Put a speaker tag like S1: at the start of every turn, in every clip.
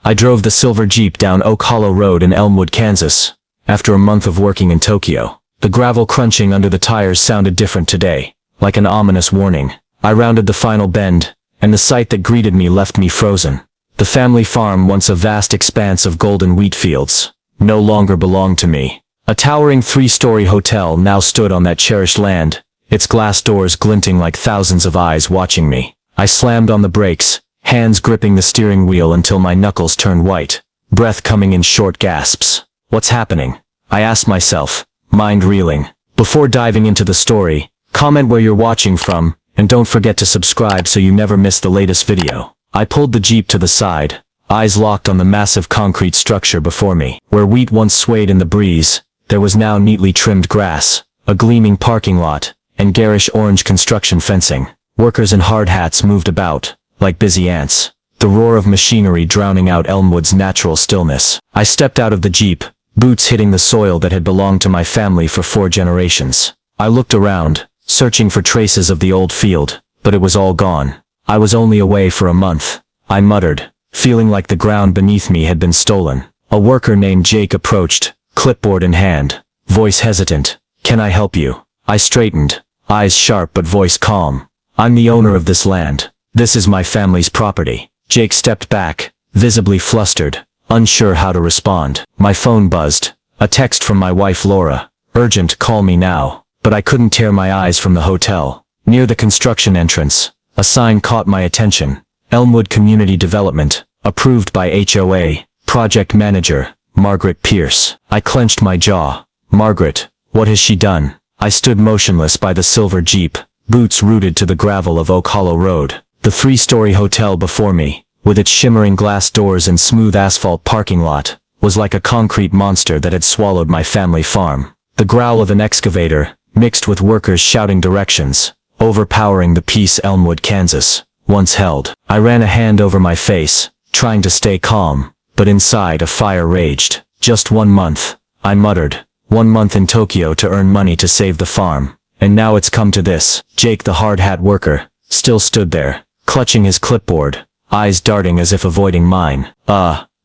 S1: I drove the silver Jeep down Oak Hollow Road in Elmwood, Kansas. After a month of working in Tokyo, the gravel crunching under the tires sounded different today, like an ominous warning. I rounded the final bend, and the sight that greeted me left me frozen. The family farm, once a vast expanse of golden wheat fields, no longer belonged to me. A towering 3-story hotel now stood on that cherished land, its glass doors glinting like thousands of eyes watching me. I slammed on the brakes, hands gripping the steering wheel until my knuckles turned white, breath coming in short gasps. What's happening? I asked myself, mind reeling. Before diving into the story, comment where you're watching from, and don't forget to subscribe so you never miss the latest video. I pulled the Jeep to the side, eyes locked on the massive concrete structure before me. Where wheat once swayed in the breeze, there was now neatly trimmed grass, a gleaming parking lot, and garish orange construction fencing. Workers in hard hats moved about, like busy ants, the roar of machinery drowning out Elmwood's natural stillness. I stepped out of the Jeep, boots hitting the soil that had belonged to my family for 4 generations. I looked around, searching for traces of the old field, but it was all gone. I was only away for a month, I muttered, feeling like the ground beneath me had been stolen. A worker named Jake approached, clipboard in hand, voice hesitant. Can I help you? I straightened, eyes sharp but voice calm. I'm the owner of this land. This is my family's property. Jake stepped back, visibly flustered, unsure how to respond. My phone buzzed. A text from my wife Laura. Urgent, call me now. But I couldn't tear my eyes from the hotel. Near the construction entrance, a sign caught my attention. Elmwood Community Development, approved by HOA, project manager, Margaret Pierce. I clenched my jaw. Margaret, what has she done? I stood motionless by the silver Jeep, boots rooted to the gravel of Oak Hollow Road. The 3-story hotel before me, with its shimmering glass doors and smooth asphalt parking lot, was like a concrete monster that had swallowed my family farm. The growl of an excavator, mixed with workers shouting directions, overpowering the peace Elmwood, Kansas, once held. I ran a hand over my face, trying to stay calm, but inside a fire raged. Just 1 month, I muttered. 1 month in Tokyo to earn money to save the farm. And now it's come to this. Jake, the hard hat worker, still stood there, clutching his clipboard, eyes darting as if avoiding mine.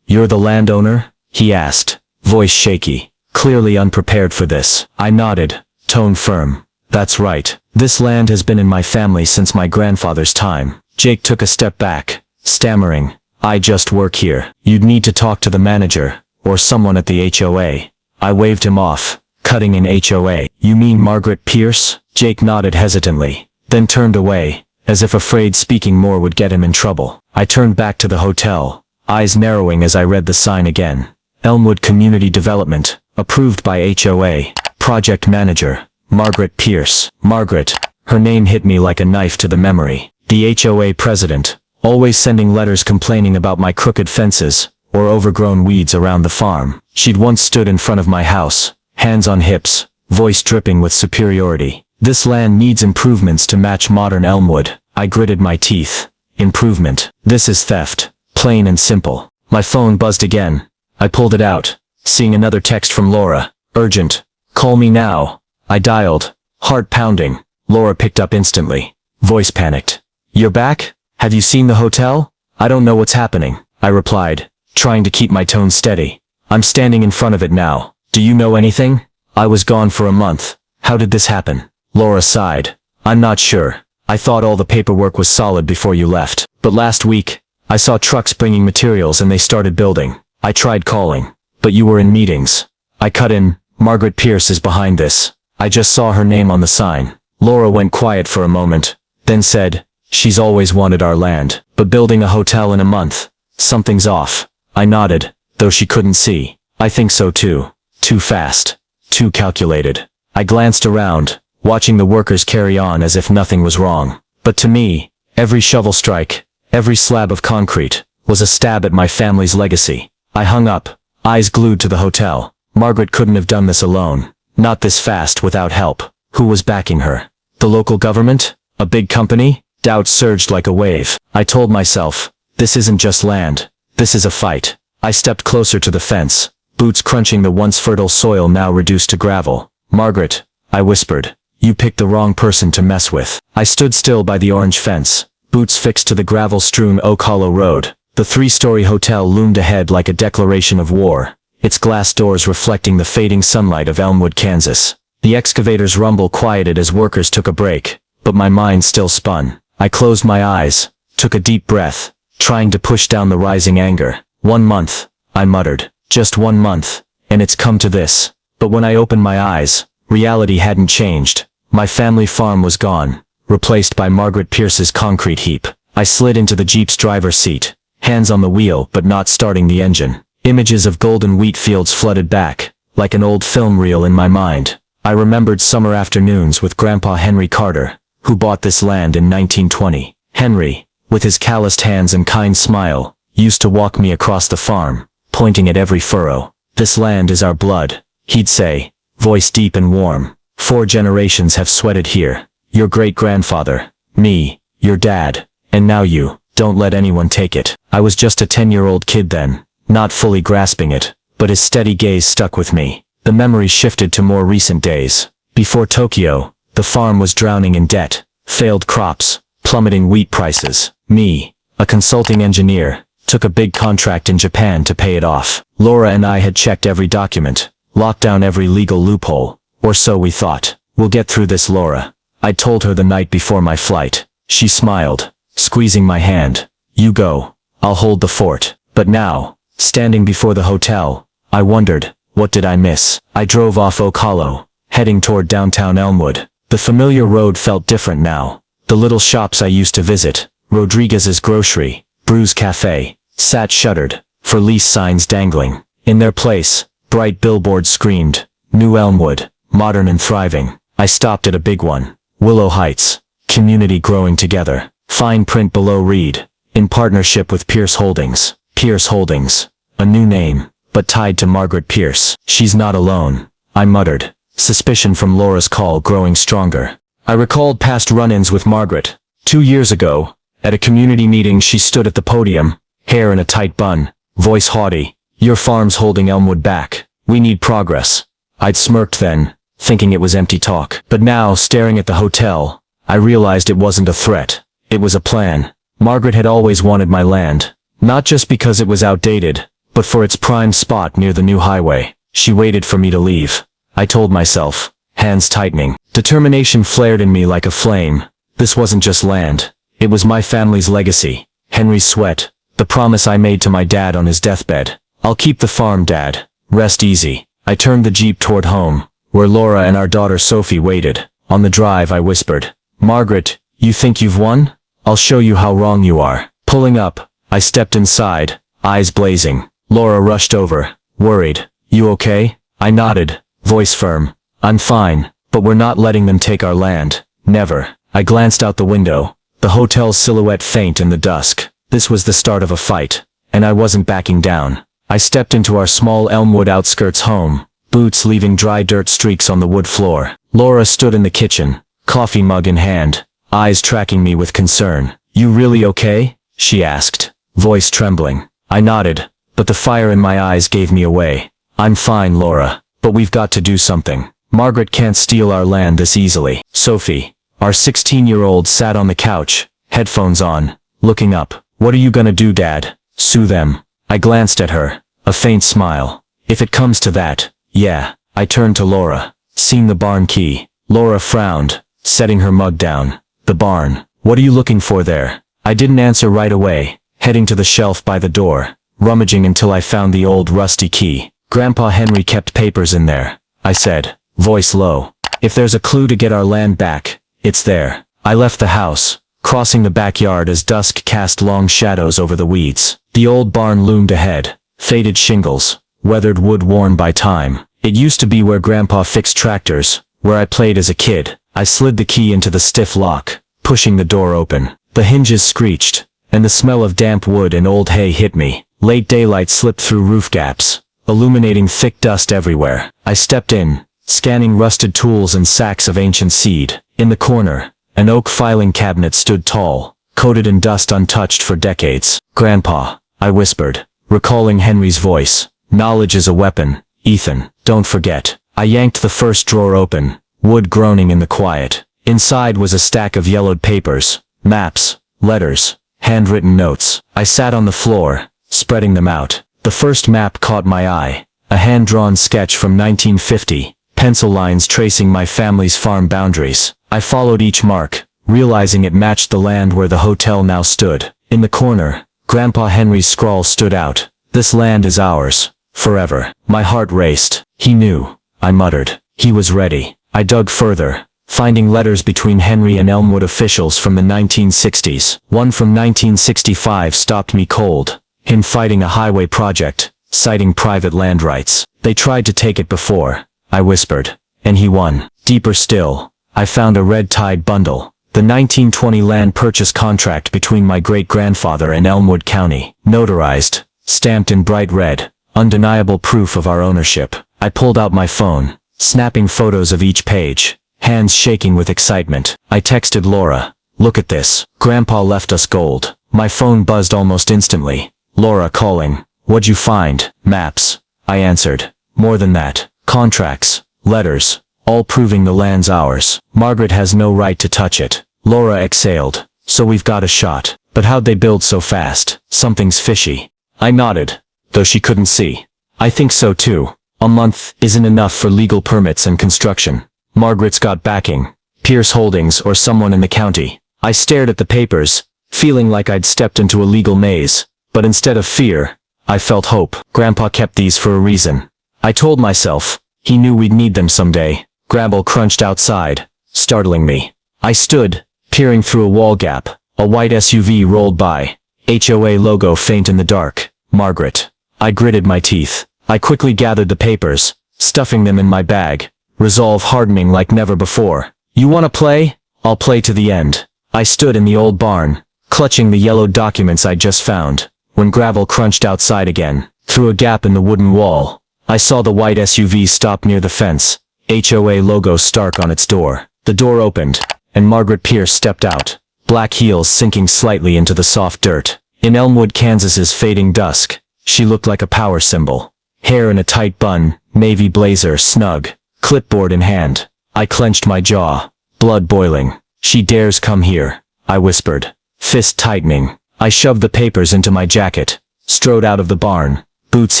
S1: You're the landowner? He asked, voice shaky, clearly unprepared for this. I nodded, tone firm. That's right. This land has been in my family since my grandfather's time. Jake took a step back, stammering, I just work here. You'd need to talk to the manager, or someone at the HOA. I waved him off, cutting in HOA. You mean Margaret Pierce? Jake nodded hesitantly, then turned away, as if afraid speaking more would get him in trouble. I turned back to the hotel, eyes narrowing as I read the sign again. Elmwood Community Development, approved by HOA, project manager, Margaret Pierce. Margaret. Her name hit me like a knife to the memory. The HOA president, always sending letters complaining about my crooked fences, or overgrown weeds around the farm. She'd once stood in front of my house, hands on hips, voice dripping with superiority. This land needs improvements to match modern Elmwood. I gritted my teeth. Improvement. This is theft. Plain and simple. My phone buzzed again. I pulled it out, seeing another text from Laura. Urgent. Call me now. I dialed, heart pounding. Laura picked up instantly. Voice panicked. You're back? Have you seen the hotel? I don't know what's happening, I replied, trying to keep my tone steady. I'm standing in front of it now. Do you know anything? I was gone for a month. How did this happen? Laura sighed. I'm not sure. I thought all the paperwork was solid before you left. But last week, I saw trucks bringing materials and they started building. I tried calling, but you were in meetings. I cut in, Margaret Pierce is behind this. I just saw her name on the sign. Laura went quiet for a moment, then said, she's always wanted our land, but building a hotel in a month, something's off. I nodded, though she couldn't see. I think so too. Too fast. Too calculated. I glanced around, watching the workers carry on as if nothing was wrong. But to me, every shovel strike, every slab of concrete, was a stab at my family's legacy. I hung up, eyes glued to the hotel. Margaret couldn't have done this alone. Not this fast without help. Who was backing her? The local government? A big company? Doubt surged like a wave. I told myself, this isn't just land. This is a fight. I stepped closer to the fence, boots crunching the once fertile soil now reduced to gravel. Margaret, I whispered, you picked the wrong person to mess with. I stood still by the orange fence, boots fixed to the gravel-strewn Oak Hollow Road. The three-story hotel loomed ahead like a declaration of war, its glass doors reflecting the fading sunlight of Elmwood, Kansas. The excavator's rumble quieted as workers took a break, but my mind still spun. I closed my eyes, took a deep breath, trying to push down the rising anger. 1 month, I muttered. Just 1 month, and it's come to this. But when I opened my eyes, reality hadn't changed. My family farm was gone, replaced by Margaret Pierce's concrete heap. I slid into the Jeep's driver's seat, hands on the wheel but not starting the engine. Images of golden wheat fields flooded back, like an old film reel in my mind. I remembered summer afternoons with Grandpa Henry Carter, who bought this land in 1920. Henry, with his calloused hands and kind smile, used to walk me across the farm, pointing at every furrow. "This land is our blood," he'd say, voice deep and warm. "4 generations have sweated here. Your great-grandfather, me, your dad, and now you. Don't let anyone take it." I was just a 10-year-old kid then, not fully grasping it, but his steady gaze stuck with me. The memory shifted to more recent days. Before Tokyo, the farm was drowning in debt, failed crops, plummeting wheat prices. Me, a consulting engineer, took a big contract in Japan to pay it off. Laura and I had checked every document, locked down every legal loophole, or so we thought. "We'll get through this, Laura," I told her the night before my flight. She smiled, squeezing my hand. "You go, I'll hold the fort." But now, standing before the hotel, I wondered, what did I miss? I drove off Oak Hollow, heading toward downtown Elmwood. The familiar road felt different now. The little shops I used to visit, Rodriguez's Grocery, Brew's Cafe, sat shuttered, for lease signs dangling. In their place, bright billboards screamed, "New Elmwood, modern and thriving." I stopped at a big one, Willow Heights, community growing together. Fine print below read, "In partnership with Pierce Holdings." Pierce Holdings, a new name, but tied to Margaret Pierce. "She's not alone," I muttered, suspicion from Laura's call growing stronger. I recalled past run-ins with Margaret. 2 years ago, at a community meeting, she stood at the podium, hair in a tight bun, voice haughty. "Your farm's holding Elmwood back. We need progress." I'd smirked then, thinking it was empty talk. But now, staring at the hotel, I realized it wasn't a threat. It was a plan. Margaret had always wanted my land, not just because it was outdated, but for its prime spot near the new highway. She waited for me to leave, I told myself, hands tightening. Determination flared in me like a flame. This wasn't just land. It was my family's legacy, Henry's sweat, the promise I made to my dad on his deathbed. "I'll keep the farm, Dad. Rest easy." I turned the Jeep toward home, where Laura and our daughter Sophie waited. On the drive I whispered, "Margaret, you think you've won? I'll show you how wrong you are." Pulling up, I stepped inside, eyes blazing. Laura rushed over, worried. "You okay?" I nodded, voice firm. "I'm fine, but we're not letting them take our land. Never." I glanced out the window, the hotel's silhouette faint in the dusk. This was the start of a fight, and I wasn't backing down. I stepped into our small Elmwood outskirts home, boots leaving dry dirt streaks on the wood floor. Laura stood in the kitchen, coffee mug in hand, eyes tracking me with concern. "You really okay?" she asked, voice trembling. I nodded, but the fire in my eyes gave me away. "I'm fine, Laura, but we've got to do something. Margaret can't steal our land this easily." Sophie, our 16-year-old, sat on the couch, headphones on, looking up. "What are you gonna do, Dad? Sue them?" I glanced at her, a faint smile. "If it comes to that, yeah." I turned to Laura. "Seen the barn key?" Laura frowned, setting her mug down. "The barn. What are you looking for there?" I didn't answer right away, heading to the shelf by the door, rummaging until I found the old rusty key. "Grandpa Henry kept papers in there," I said, voice low. "If there's a clue to get our land back, it's there." I left the house, crossing the backyard as dusk cast long shadows over the weeds. The old barn loomed ahead, faded shingles, weathered wood worn by time. It used to be where Grandpa fixed tractors, where I played as a kid. I slid the key into the stiff lock, pushing the door open. The hinges screeched, and the smell of damp wood and old hay hit me. Late daylight slipped through roof gaps, illuminating thick dust everywhere. I stepped in, scanning rusted tools and sacks of ancient seed. In the corner, an oak filing cabinet stood tall, coated in dust untouched for decades. "Grandpa," I whispered, recalling Henry's voice. "Knowledge is a weapon, Ethan. Don't forget." I yanked the first drawer open, wood groaning in the quiet. Inside was a stack of yellowed papers, maps, letters, handwritten notes. I sat on the floor, spreading them out. The first map caught my eye. A hand-drawn sketch from 1950, pencil lines tracing my family's farm boundaries. I followed each mark, realizing it matched the land where the hotel now stood. In the corner, Grandpa Henry's scrawl stood out. "This land is ours, forever." My heart raced. He knew, I muttered. He was ready. I dug further, finding letters between Henry and Elmwood officials from the 1960s. One from 1965 stopped me cold. Him fighting a highway project, citing private land rights. "They tried to take it before," I whispered. "And he won." Deeper still, I found a red-tied bundle. The 1920 land purchase contract between my great-grandfather and Elmwood County. Notarized, stamped in bright red, undeniable proof of our ownership. I pulled out my phone, snapping photos of each page, hands shaking with excitement. I texted Laura, "Look at this. Grandpa left us gold." My phone buzzed almost instantly. Laura calling. "What'd you find?" "Maps," I answered. "More than that. Contracts, letters, all proving the land's ours. Margaret has no right to touch it." Laura exhaled. "So we've got a shot. But how'd they build so fast? Something's fishy." I nodded, though she couldn't see. "I think so too. A month isn't enough for legal permits and construction. Margaret's got backing, Pierce Holdings or someone in the county." I stared at the papers, feeling like I'd stepped into a legal maze, but instead of fear, I felt hope. Grandpa kept these for a reason. I told myself, he knew we'd need them someday. Gravel crunched outside, startling me. I stood, peering through a wall gap. A white SUV rolled by. HOA logo faint in the dark. Margaret. I gritted my teeth. I quickly gathered the papers, stuffing them in my bag, resolve hardening like never before. "You wanna play? I'll play to the end." I stood in the old barn, clutching the yellow documents I'd just found, when Gravel crunched outside again. Through a gap in the wooden wall, I saw the white SUV stop near the fence, HOA logo stark on its door. The door opened, and Margaret Pierce stepped out, black heels sinking slightly into the soft dirt. In Elmwood, Kansas's fading dusk, she looked like a power symbol. Hair in a tight bun, navy blazer snug, clipboard in hand. I clenched my jaw, blood boiling. "She dares come here," I whispered, fist tightening. I shoved the papers into my jacket, strode out of the barn, boots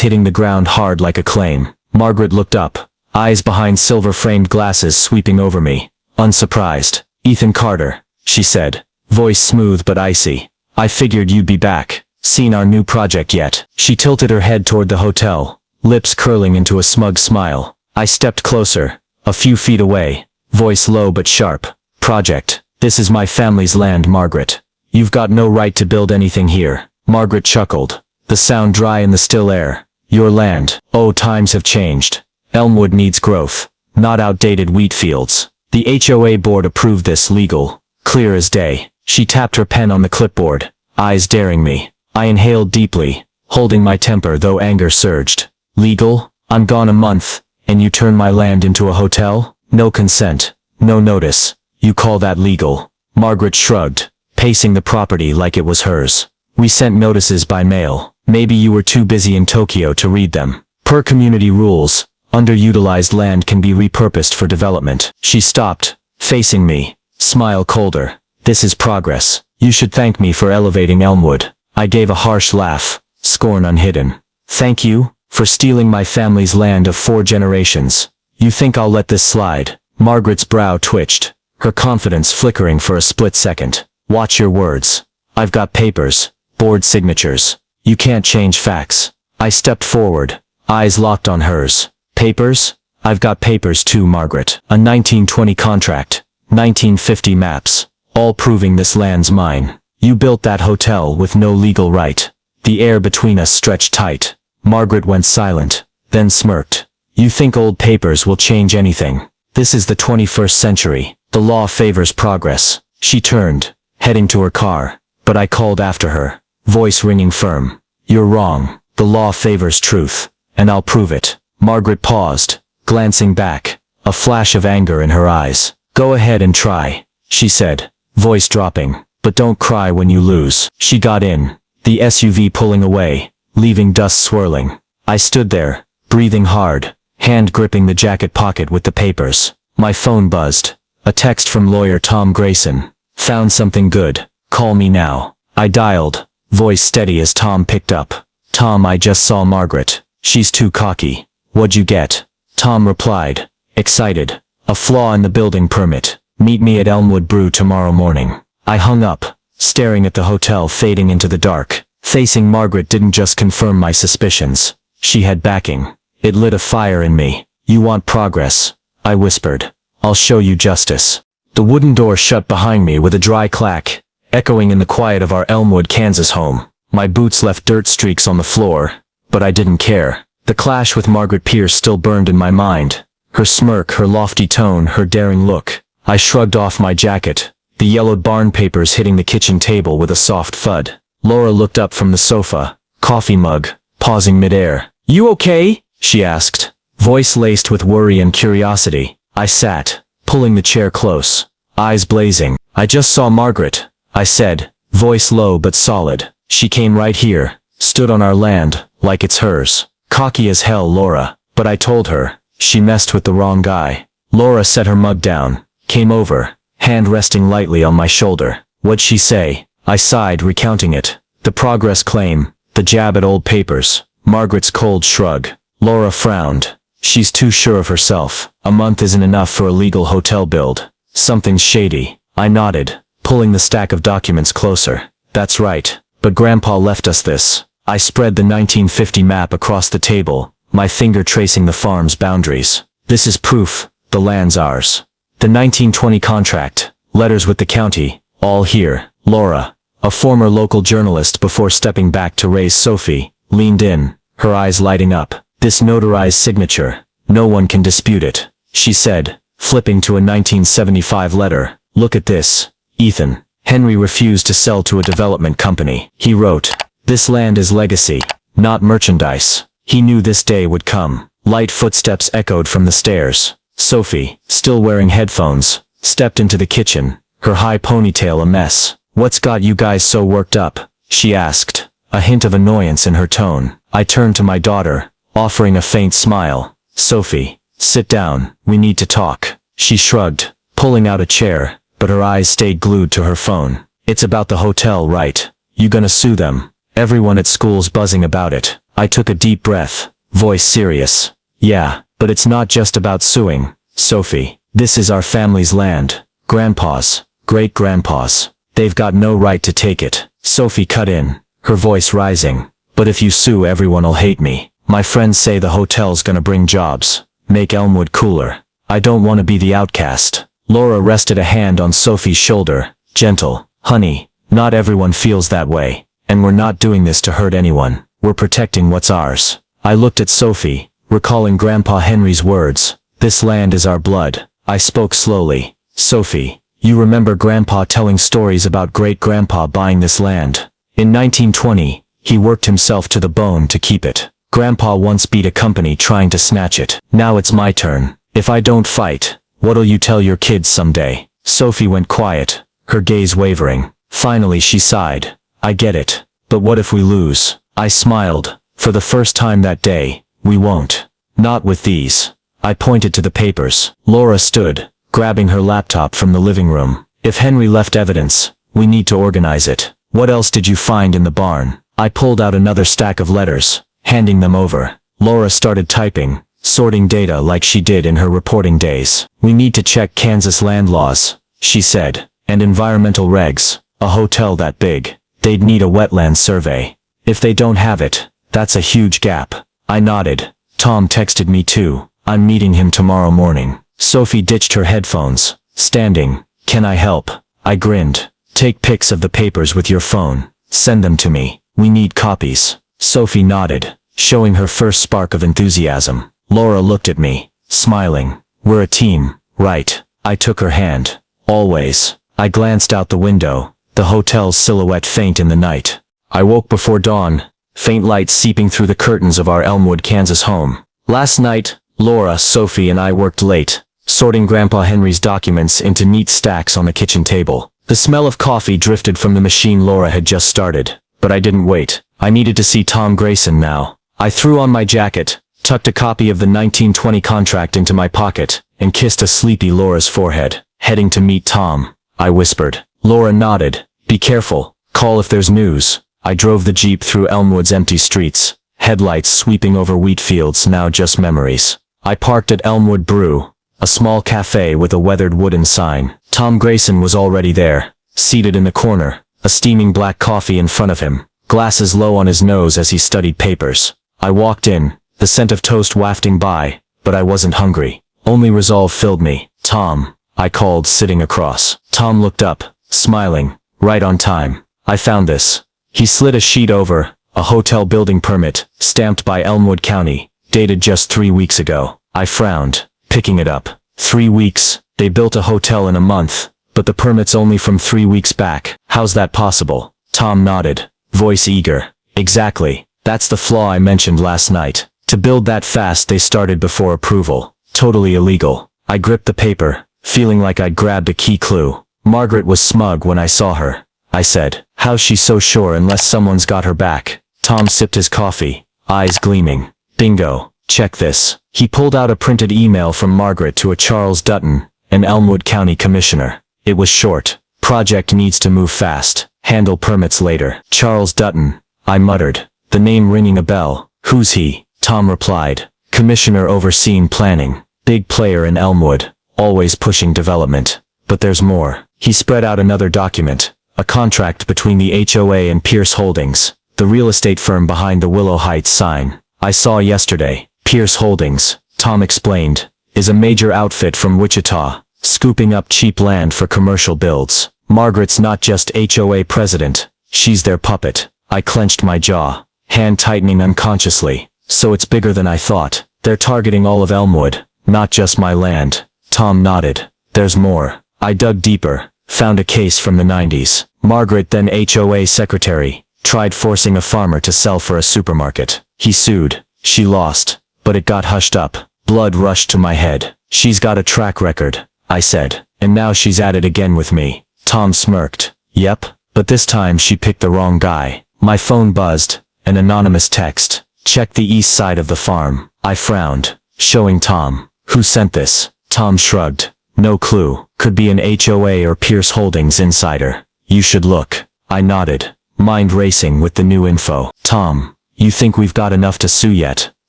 S1: hitting the ground hard like a claim. Margaret looked up, eyes behind silver-framed glasses sweeping over me. Unsurprised. "Ethan Carter," she said, voice smooth but icy. "I figured you'd be back. Seen our new project yet?" She tilted her head toward the hotel, lips curling into a smug smile. I stepped closer, a few feet away, voice low but sharp. "Project. This is my family's land, Margaret. You've got no right to build anything here." Margaret chuckled, the sound dry in the still air. "Your land. Oh, times have changed. Elmwood needs growth, not outdated wheat fields. The HOA board approved this legal, clear as day." She tapped her pen on the clipboard, eyes daring me. I inhaled deeply, holding my temper though anger surged. "Legal? I'm gone a month, and you turn my land into a hotel? No consent, no notice. You call that legal?" Margaret shrugged, pacing the property like it was hers. "We sent notices by mail. Maybe you were too busy in Tokyo to read them. Per community rules, underutilized land can be repurposed for development." She stopped, facing me, smile colder. "This is progress. You should thank me for elevating Elmwood." I gave a harsh laugh, scorn unhidden. "Thank you, for stealing my family's land of 4 generations. You think I'll let this slide?" Margaret's brow twitched, her confidence flickering for a split second. "Watch your words. I've got papers, board signatures. You can't change facts." I stepped forward, eyes locked on hers. "Papers? I've got papers too, Margaret. A 1920 contract, 1950 maps, all proving this land's mine. You built that hotel with no legal right." The air between us stretched tight. Margaret went silent, then smirked. "You think old papers will change anything? This is the 21st century. The law favors progress." She turned, heading to her car, but I called after her, voice ringing firm. "You're wrong. The law favors truth, and I'll prove it." Margaret paused, glancing back, a flash of anger in her eyes. "Go ahead and try," she said, voice dropping, "but don't cry when you lose." She got in, the SUV pulling away, leaving dust swirling. I stood there, breathing hard, hand gripping the jacket pocket with the papers. My phone buzzed. A text from lawyer Tom Grayson. "Found something good. Call me now." I dialed, voice steady as Tom picked up. Tom, I just saw Margaret. She's too cocky. What'd you get? Tom replied, excited. A flaw in the building permit. Meet me at Elmwood Brew tomorrow morning. I hung up, staring at the hotel fading into the dark. Facing Margaret didn't just confirm my suspicions. She had backing. It lit a fire in me. You want progress? I whispered. I'll show you justice. The wooden door shut behind me with a dry clack, echoing in the quiet of our Elmwood, Kansas home. My boots left dirt streaks on the floor, but I didn't care. The clash with Margaret Pierce still burned in my mind. Her smirk, her lofty tone, her daring look. I shrugged off my jacket, the yellowed barn papers hitting the kitchen table with a soft thud. Laura looked up from the sofa, coffee mug, pausing midair. You okay? She asked, voice laced with worry and curiosity. I sat, pulling the chair close, eyes blazing. I just saw Margaret, I said, voice low but solid. She came right here, stood on our land, like it's hers. Cocky as hell, Laura. But I told her, she messed with the wrong guy. Laura set her mug down, came over, hand resting lightly on my shoulder. What'd she say? I sighed, recounting it. The progress claim, the jab at old papers, Margaret's cold shrug. Laura frowned. She's too sure of herself. A month isn't enough for a legal hotel build. Something's shady. I nodded, pulling the stack of documents closer. That's right. But Grandpa left us this. I spread the 1950 map across the table, my finger tracing the farm's boundaries. This is proof, the land's ours. The 1920 contract, letters with the county, all here. Laura, a former local journalist before stepping back to raise Sophie, leaned in, her eyes lighting up. This notarized signature, no one can dispute it, she said, flipping to a 1975 letter. Look at this, Ethan. Henry refused to sell to a development company. He wrote, this land is legacy, not merchandise. He knew this day would come. Light footsteps echoed from the stairs. Sophie, still wearing headphones, stepped into the kitchen, her high ponytail a mess. What's got you guys so worked up? She asked, a hint of annoyance in her tone. I turned to my daughter, offering a faint smile. Sophie, sit down, we need to talk. She shrugged, pulling out a chair, but her eyes stayed glued to her phone. It's about the hotel, right? You gonna sue them? Everyone at school's buzzing about it. I took a deep breath, voice serious. Yeah, but it's not just about suing, Sophie. This is our family's land. Grandpa's, great-grandpa's. They've got no right to take it. Sophie cut in, her voice rising. But if you sue, everyone'll hate me. My friends say the hotel's gonna bring jobs, make Elmwood cooler. I don't want to be the outcast. Laura rested a hand on Sophie's shoulder, gentle. Honey, not everyone feels that way. And we're not doing this to hurt anyone. We're protecting what's ours. I looked at Sophie, recalling Grandpa Henry's words. This land is our blood. I spoke slowly. Sophie, you remember Grandpa telling stories about great-grandpa buying this land. In 1920, he worked himself to the bone to keep it. Grandpa once beat a company trying to snatch it. Now it's my turn. If I don't fight, what'll you tell your kids someday? Sophie went quiet, her gaze wavering. Finally she sighed. I get it. But what if we lose? I smiled. For the first time that day, we won't. Not with these. I pointed to the papers. Laura stood, grabbing her laptop from the living room. If Henry left evidence, we need to organize it. What else did you find in the barn? I pulled out another stack of letters, handing them over. Laura started typing, sorting data like she did in her reporting days. We need to check Kansas land laws, she said, and environmental regs. A hotel that big, they'd need a wetland survey. If they don't have it, that's a huge gap. I nodded. Tom texted me too. I'm meeting him tomorrow morning. Sophie ditched her headphones, standing. Can I help? I grinned. Take pics of the papers with your phone. Send them to me. We need copies. Sophie nodded, showing her first spark of enthusiasm. Laura looked at me, smiling. We're a team, right? I took her hand. Always. I glanced out the window, the hotel's silhouette faint in the night. I woke before dawn, faint light seeping through the curtains of our Elmwood, Kansas home. Last night, Laura, Sophie, and I worked late, sorting Grandpa Henry's documents into neat stacks on the kitchen table. The smell of coffee drifted from the machine Laura had just started, but I didn't wait. I needed to see Tom Grayson now. I threw on my jacket, tucked a copy of the 1920 contract into my pocket, and kissed a sleepy Laura's forehead. Heading to meet Tom, I whispered. Laura nodded. Be careful, Call if there's news. I drove the Jeep through Elmwood's empty streets, headlights sweeping over wheat fields now just memories. I parked at Elmwood Brew, a small cafe with a weathered wooden sign. Tom Grayson was already there, seated in the corner, a steaming black coffee in front of him, glasses low on his nose as he studied papers. I walked in, the scent of toast wafting by, but I wasn't hungry. Only resolve filled me. Tom, I called, sitting across. Tom looked up, smiling. Right on time. I found this. He slid a sheet over, a hotel building permit, stamped by Elmwood County, dated just 3 weeks ago. I frowned, picking it up. 3 weeks? They built a hotel in a month, but the permit's only from 3 weeks back. How's that possible? Tom nodded, voice eager. Exactly. That's the flaw I mentioned last night. To build that fast they started before approval. Totally illegal. I gripped the paper, feeling like I'd grabbed a key clue. Margaret was smug when I saw her. I said, how's she so sure unless someone's got her back? Tom sipped his coffee, eyes gleaming. Bingo. Check this. He pulled out a printed email from Margaret to a Charles Dutton, an Elmwood County commissioner. It was short. Project needs to move fast. Handle permits later. Charles Dutton. I muttered, the name ringing a bell. Who's he? Tom replied, commissioner overseeing planning. Big player in Elmwood. Always pushing development. But there's more. He spread out another document. A contract between the HOA and Pierce Holdings, the real estate firm behind the Willow Heights sign. I saw yesterday. Pierce Holdings, Tom explained, is a major outfit from Wichita, scooping up cheap land for commercial builds. Margaret's not just HOA president, she's their puppet. I clenched my jaw, hand tightening unconsciously. So it's bigger than I thought. They're targeting all of Elmwood, not just my land. Tom nodded. There's more. I dug deeper, found a case from the 90s. Margaret, then HOA secretary, tried forcing a farmer to sell for a supermarket. He sued. She lost, but it got hushed up. Blood rushed to my head. She's got a track record, I said, and now she's at it again with me. Tom smirked. Yep, but this time she picked the wrong guy. My phone buzzed, an anonymous text. Check the east side of the farm. I frowned, showing Tom. Who sent this? Tom shrugged. No clue. Could be an HOA or Pierce Holdings insider. You should look. I nodded, mind racing with the new info. Tom, you think we've got enough to sue yet?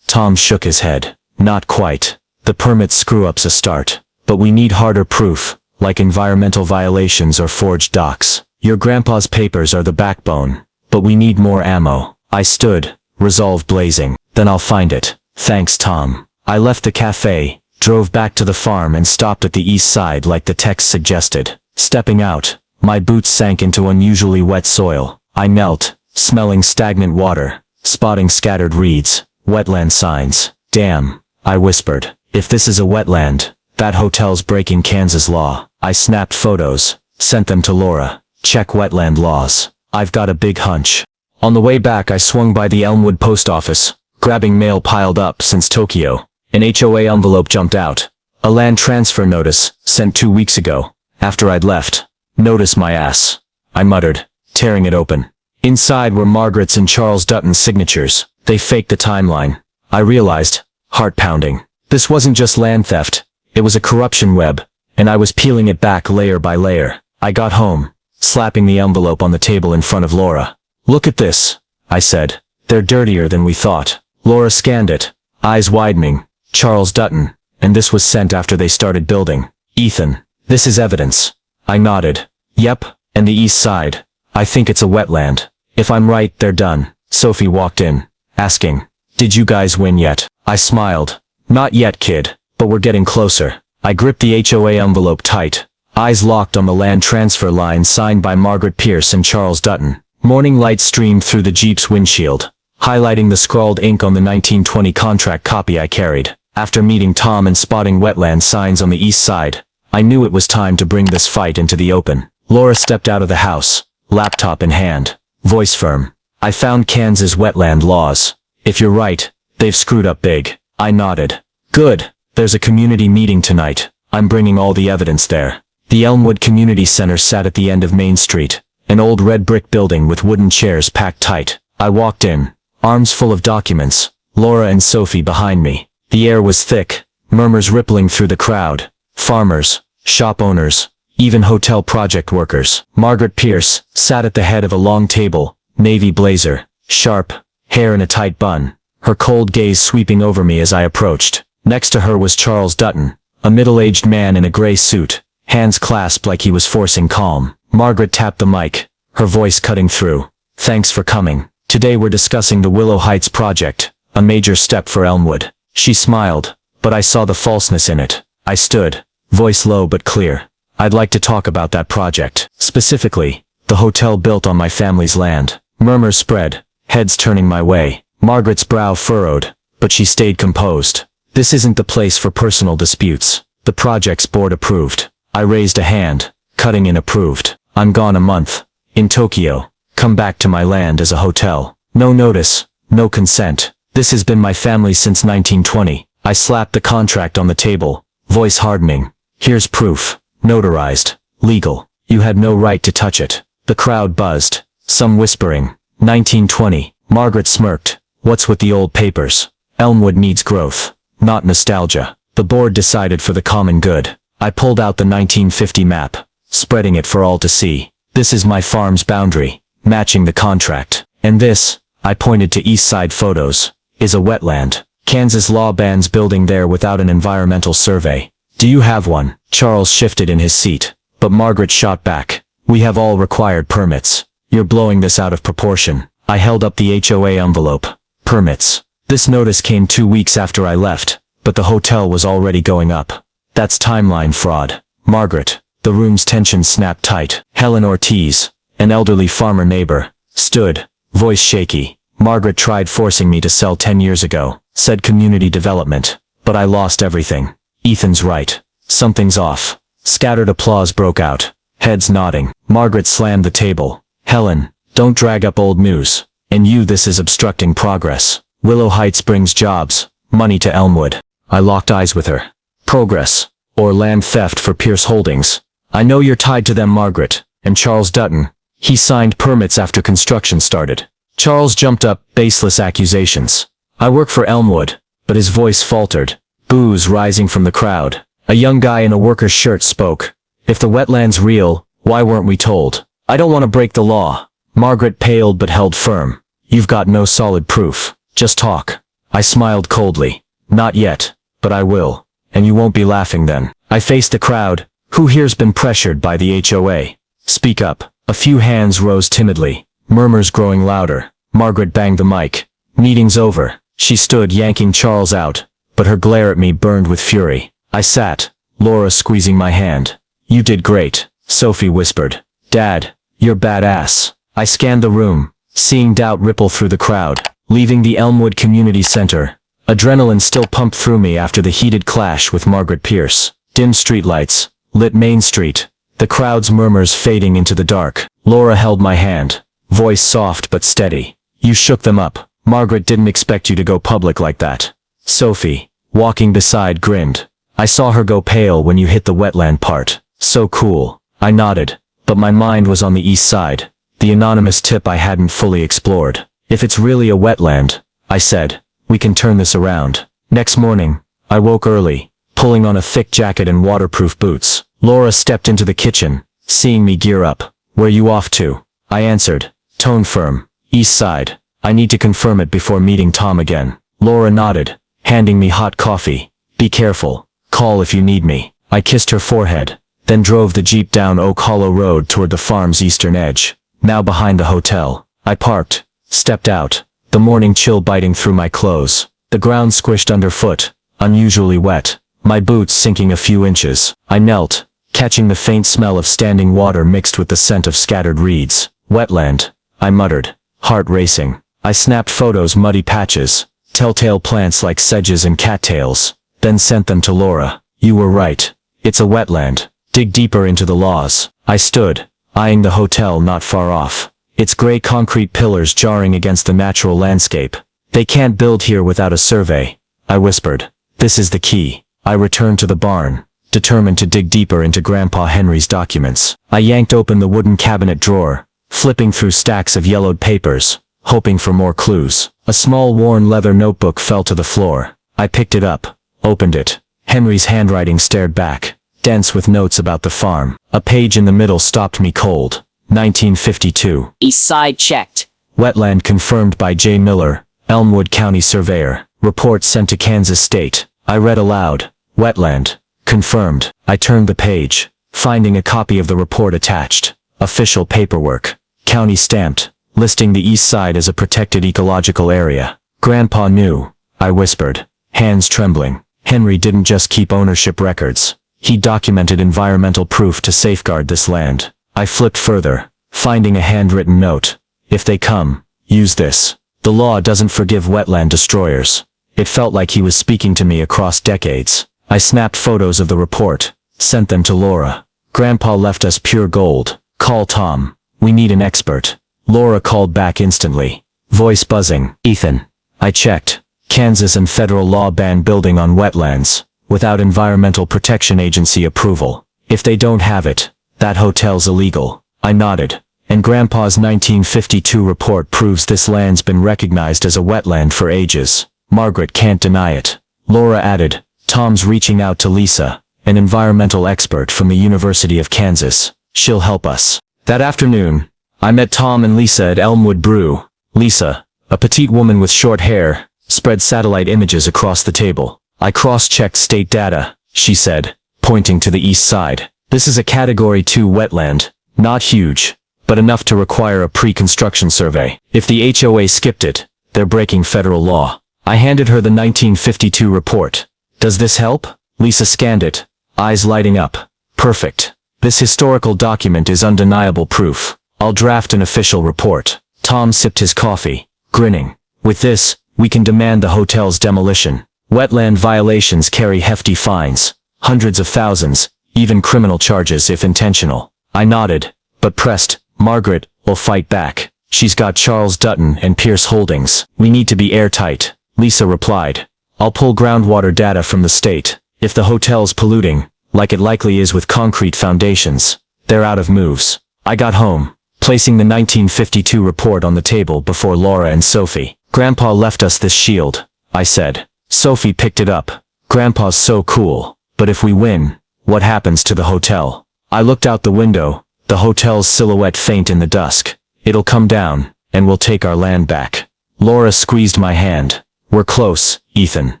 S1: Tom shook his head. Not quite. The permit screw-up's a start. But we need harder proof, like environmental violations or forged docs. Your grandpa's papers are the backbone, but we need more ammo. I stood, resolve blazing. Then I'll find it. Thanks, Tom. I left the cafe, drove back to the farm and stopped at the east side like the text suggested. Stepping out, my boots sank into unusually wet soil. I knelt, smelling stagnant water, spotting scattered reeds, wetland signs. Damn, I whispered. If this is a wetland, that hotel's breaking Kansas law. I snapped photos, sent them to Laura. Check wetland laws. I've got a big hunch. On the way back I swung by the Elmwood post office, grabbing mail piled up since Tokyo. An HOA envelope jumped out. A land transfer notice, sent 2 weeks ago, after I'd left. Notice my ass, I muttered, tearing it open. Inside were Margaret's and Charles Dutton's signatures. They faked the timeline. I realized, heart pounding. This wasn't just land theft, it was a corruption web, and I was peeling it back layer by layer. I got home, slapping the envelope on the table in front of Laura. Look at this, I said. They're dirtier than we thought. Laura scanned it, eyes widening. Charles Dutton, and this was sent after they started building. Ethan, this is evidence. I nodded. Yep, and the east side. I think it's a wetland. If I'm right, they're done. Sophie walked in, asking, did you guys win yet? I smiled. Not yet, kid, but we're getting closer. I gripped the HOA envelope tight, eyes locked on the land transfer line signed by Margaret Pierce and Charles Dutton. Morning light streamed through the Jeep's windshield, highlighting the scrawled ink on the 1920 contract copy I carried. After meeting Tom and spotting wetland signs on the east side, I knew it was time to bring this fight into the open. Laura stepped out of the house, laptop in hand, voice firm. I found Kansas wetland laws. If you're right, they've screwed up big. I nodded. Good. There's a community meeting tonight. I'm bringing all the evidence there. The Elmwood Community Center sat at the end of Main Street, an old red brick building with wooden chairs packed tight. I walked in, arms full of documents, Laura and Sophie behind me. The air was thick, murmurs rippling through the crowd. Farmers, shop owners, even hotel project workers. Margaret Pierce sat at the head of a long table, navy blazer, sharp, hair in a tight bun, her cold gaze sweeping over me as I approached. Next to her was Charles Dutton, a middle-aged man in a gray suit, hands clasped like he was forcing calm. Margaret tapped the mic, her voice cutting through. Thanks for coming. Today we're discussing the Willow Heights project, a major step for Elmwood. She smiled, but I saw the falseness in it. I stood, voice low but clear. I'd like to talk about that project. Specifically, the hotel built on my family's land. Murmurs spread, heads turning my way. Margaret's brow furrowed, but she stayed composed. This isn't the place for personal disputes. The project's board approved. I raised a hand, cutting in approved. I'm gone a month. In Tokyo. Come back to my land as a hotel. No notice, no consent. This has been my family since 1920. I slapped the contract on the table, voice hardening. Here's proof. Notarized. Legal. You had no right to touch it. The crowd buzzed, some whispering. 1920. Margaret smirked. What's with the old papers? Elmwood needs growth, not nostalgia. The board decided for the common good. I pulled out the 1950 map, spreading it for all to see. This is my farm's boundary, matching the contract. And this, I pointed to east side photos, is a wetland. Kansas law bans building there without an environmental survey. Do you have one? Charles shifted in his seat, but Margaret shot back. We have all required permits. You're blowing this out of proportion. I held up the HOA envelope. Permits. This notice came 2 weeks after I left, but the hotel was already going up. That's timeline fraud. Margaret. The room's tension snapped tight. Helen Ortiz, an elderly farmer neighbor, stood, voice shaky. Margaret tried forcing me to sell 10 years ago, said community development, but I lost everything. Ethan's right. Something's off. Scattered applause broke out, heads nodding. Margaret slammed the table. Helen, don't drag up old news. And you, this is obstructing progress. Willow Heights brings jobs, money to Elmwood. I locked eyes with her. Progress, or land theft for Pierce Holdings. I know you're tied to them, Margaret. And Charles Dutton. He signed permits after construction started. Charles jumped up, baseless accusations. I work for Elmwood, but his voice faltered. Boos rising from the crowd. A young guy in a worker's shirt spoke. If the wetland's real, why weren't we told? I don't want to break the law. Margaret paled but held firm. You've got no solid proof. Just talk. I smiled coldly. Not yet, but I will. And you won't be laughing then. I faced the crowd. Who here's been pressured by the HOA? Speak up. A few hands rose timidly. Murmurs growing louder. Margaret banged the mic. Meeting's over. She stood yanking Charles out, but her glare at me burned with fury. I sat, Laura squeezing my hand. You did great, Sophie whispered. Dad, you're badass. I scanned the room, seeing doubt ripple through the crowd. Leaving the Elmwood Community Center, adrenaline still pumped through me after the heated clash with Margaret Pierce. Dim streetlights, lit Main Street, the crowd's murmurs fading into the dark. Laura held my hand, voice soft but steady. You shook them up. Margaret didn't expect you to go public like that. Sophie, walking beside, grinned. I saw her go pale when you hit the wetland part. So cool. I nodded, but my mind was on the east side, the anonymous tip I hadn't fully explored. If it's really a wetland, I said, we can turn this around. Next morning, I woke early, pulling on a thick jacket and waterproof boots. Laura stepped into the kitchen, seeing me gear up. Where you off to? I answered, tone firm. East side. I need to confirm it before meeting Tom again. Laura nodded, handing me hot coffee. Be careful. Call if you need me. I kissed her forehead, then drove the Jeep down Oak Hollow Road toward the farm's eastern edge. Now behind the hotel. I parked, stepped out, the morning chill biting through my clothes. The ground squished underfoot, unusually wet, my boots sinking a few inches. I knelt, catching the faint smell of standing water mixed with the scent of scattered reeds. Wetland, I muttered, heart racing. I snapped photos, muddy patches, telltale plants like sedges and cattails, then sent them to Laura. You were right. It's a wetland. Dig deeper into the laws. I stood, eyeing the hotel not far off, its gray concrete pillars jarring against the natural landscape. They can't build here without a survey, I whispered. This is the key. I returned to the barn, determined to dig deeper into Grandpa Henry's documents. I yanked open the wooden cabinet drawer, flipping through stacks of yellowed papers, hoping for more clues. A small worn leather notebook fell to the floor. I picked it up, opened it. Henry's handwriting stared back. dense with notes about the farm. A page in the middle stopped me cold. 1952.
S2: East side checked.
S1: Wetland confirmed by J. Miller, Elmwood County Surveyor. Report sent to Kansas State. I read aloud. Wetland. Confirmed. I turned the page, finding a copy of the report attached. Official paperwork. County stamped, listing the east side as a protected ecological area. Grandpa knew, I whispered, hands trembling. Henry didn't just keep ownership records. He documented environmental proof to safeguard this land. I flipped further, finding a handwritten note. If they come, use this. The law doesn't forgive wetland destroyers. It felt like he was speaking to me across decades. I snapped photos of the report, sent them to Laura. Grandpa left us pure gold. Call Tom. We need an expert. Laura called back instantly. Voice buzzing. Ethan. I checked. Kansas and federal law ban building on wetlands, without Environmental Protection Agency approval. If they don't have it, that hotel's illegal. I nodded. And Grandpa's 1952 report proves this land's been recognized as a wetland for ages. Margaret can't deny it. Laura added, Tom's reaching out to Lisa, an environmental expert from the University of Kansas. She'll help us. That afternoon, I met Tom and Lisa at Elmwood Brew. Lisa, a petite woman with short hair, spread satellite images across the table. I cross-checked state data, she said, pointing to the east side. This is a Category 2 wetland, not huge, but enough to require a pre-construction survey. If the HOA skipped it, they're breaking federal law. I handed her the 1952 report. Does this help? Lisa scanned it, eyes lighting up. Perfect. This historical document is undeniable proof. I'll draft an official report. Tom sipped his coffee, grinning. With this, we can demand the hotel's demolition. Wetland violations carry hefty fines, hundreds of thousands, even criminal charges if intentional. I nodded, but pressed, Margaret will fight back. She's got Charles Dutton and Pierce Holdings. We need to be airtight. Lisa replied. I'll pull groundwater data from the state. If the hotel's polluting, like it likely is with concrete foundations, they're out of moves. I got home, placing the 1952 report on the table before Laura and Sophie. Grandpa left us this shield, I said. Sophie picked it up. Grandpa's so cool. But if we win, what happens to the hotel? I looked out the window, the hotel's silhouette faint in the dusk. It'll come down, and we'll take our land back. Laura squeezed my hand. We're close, Ethan.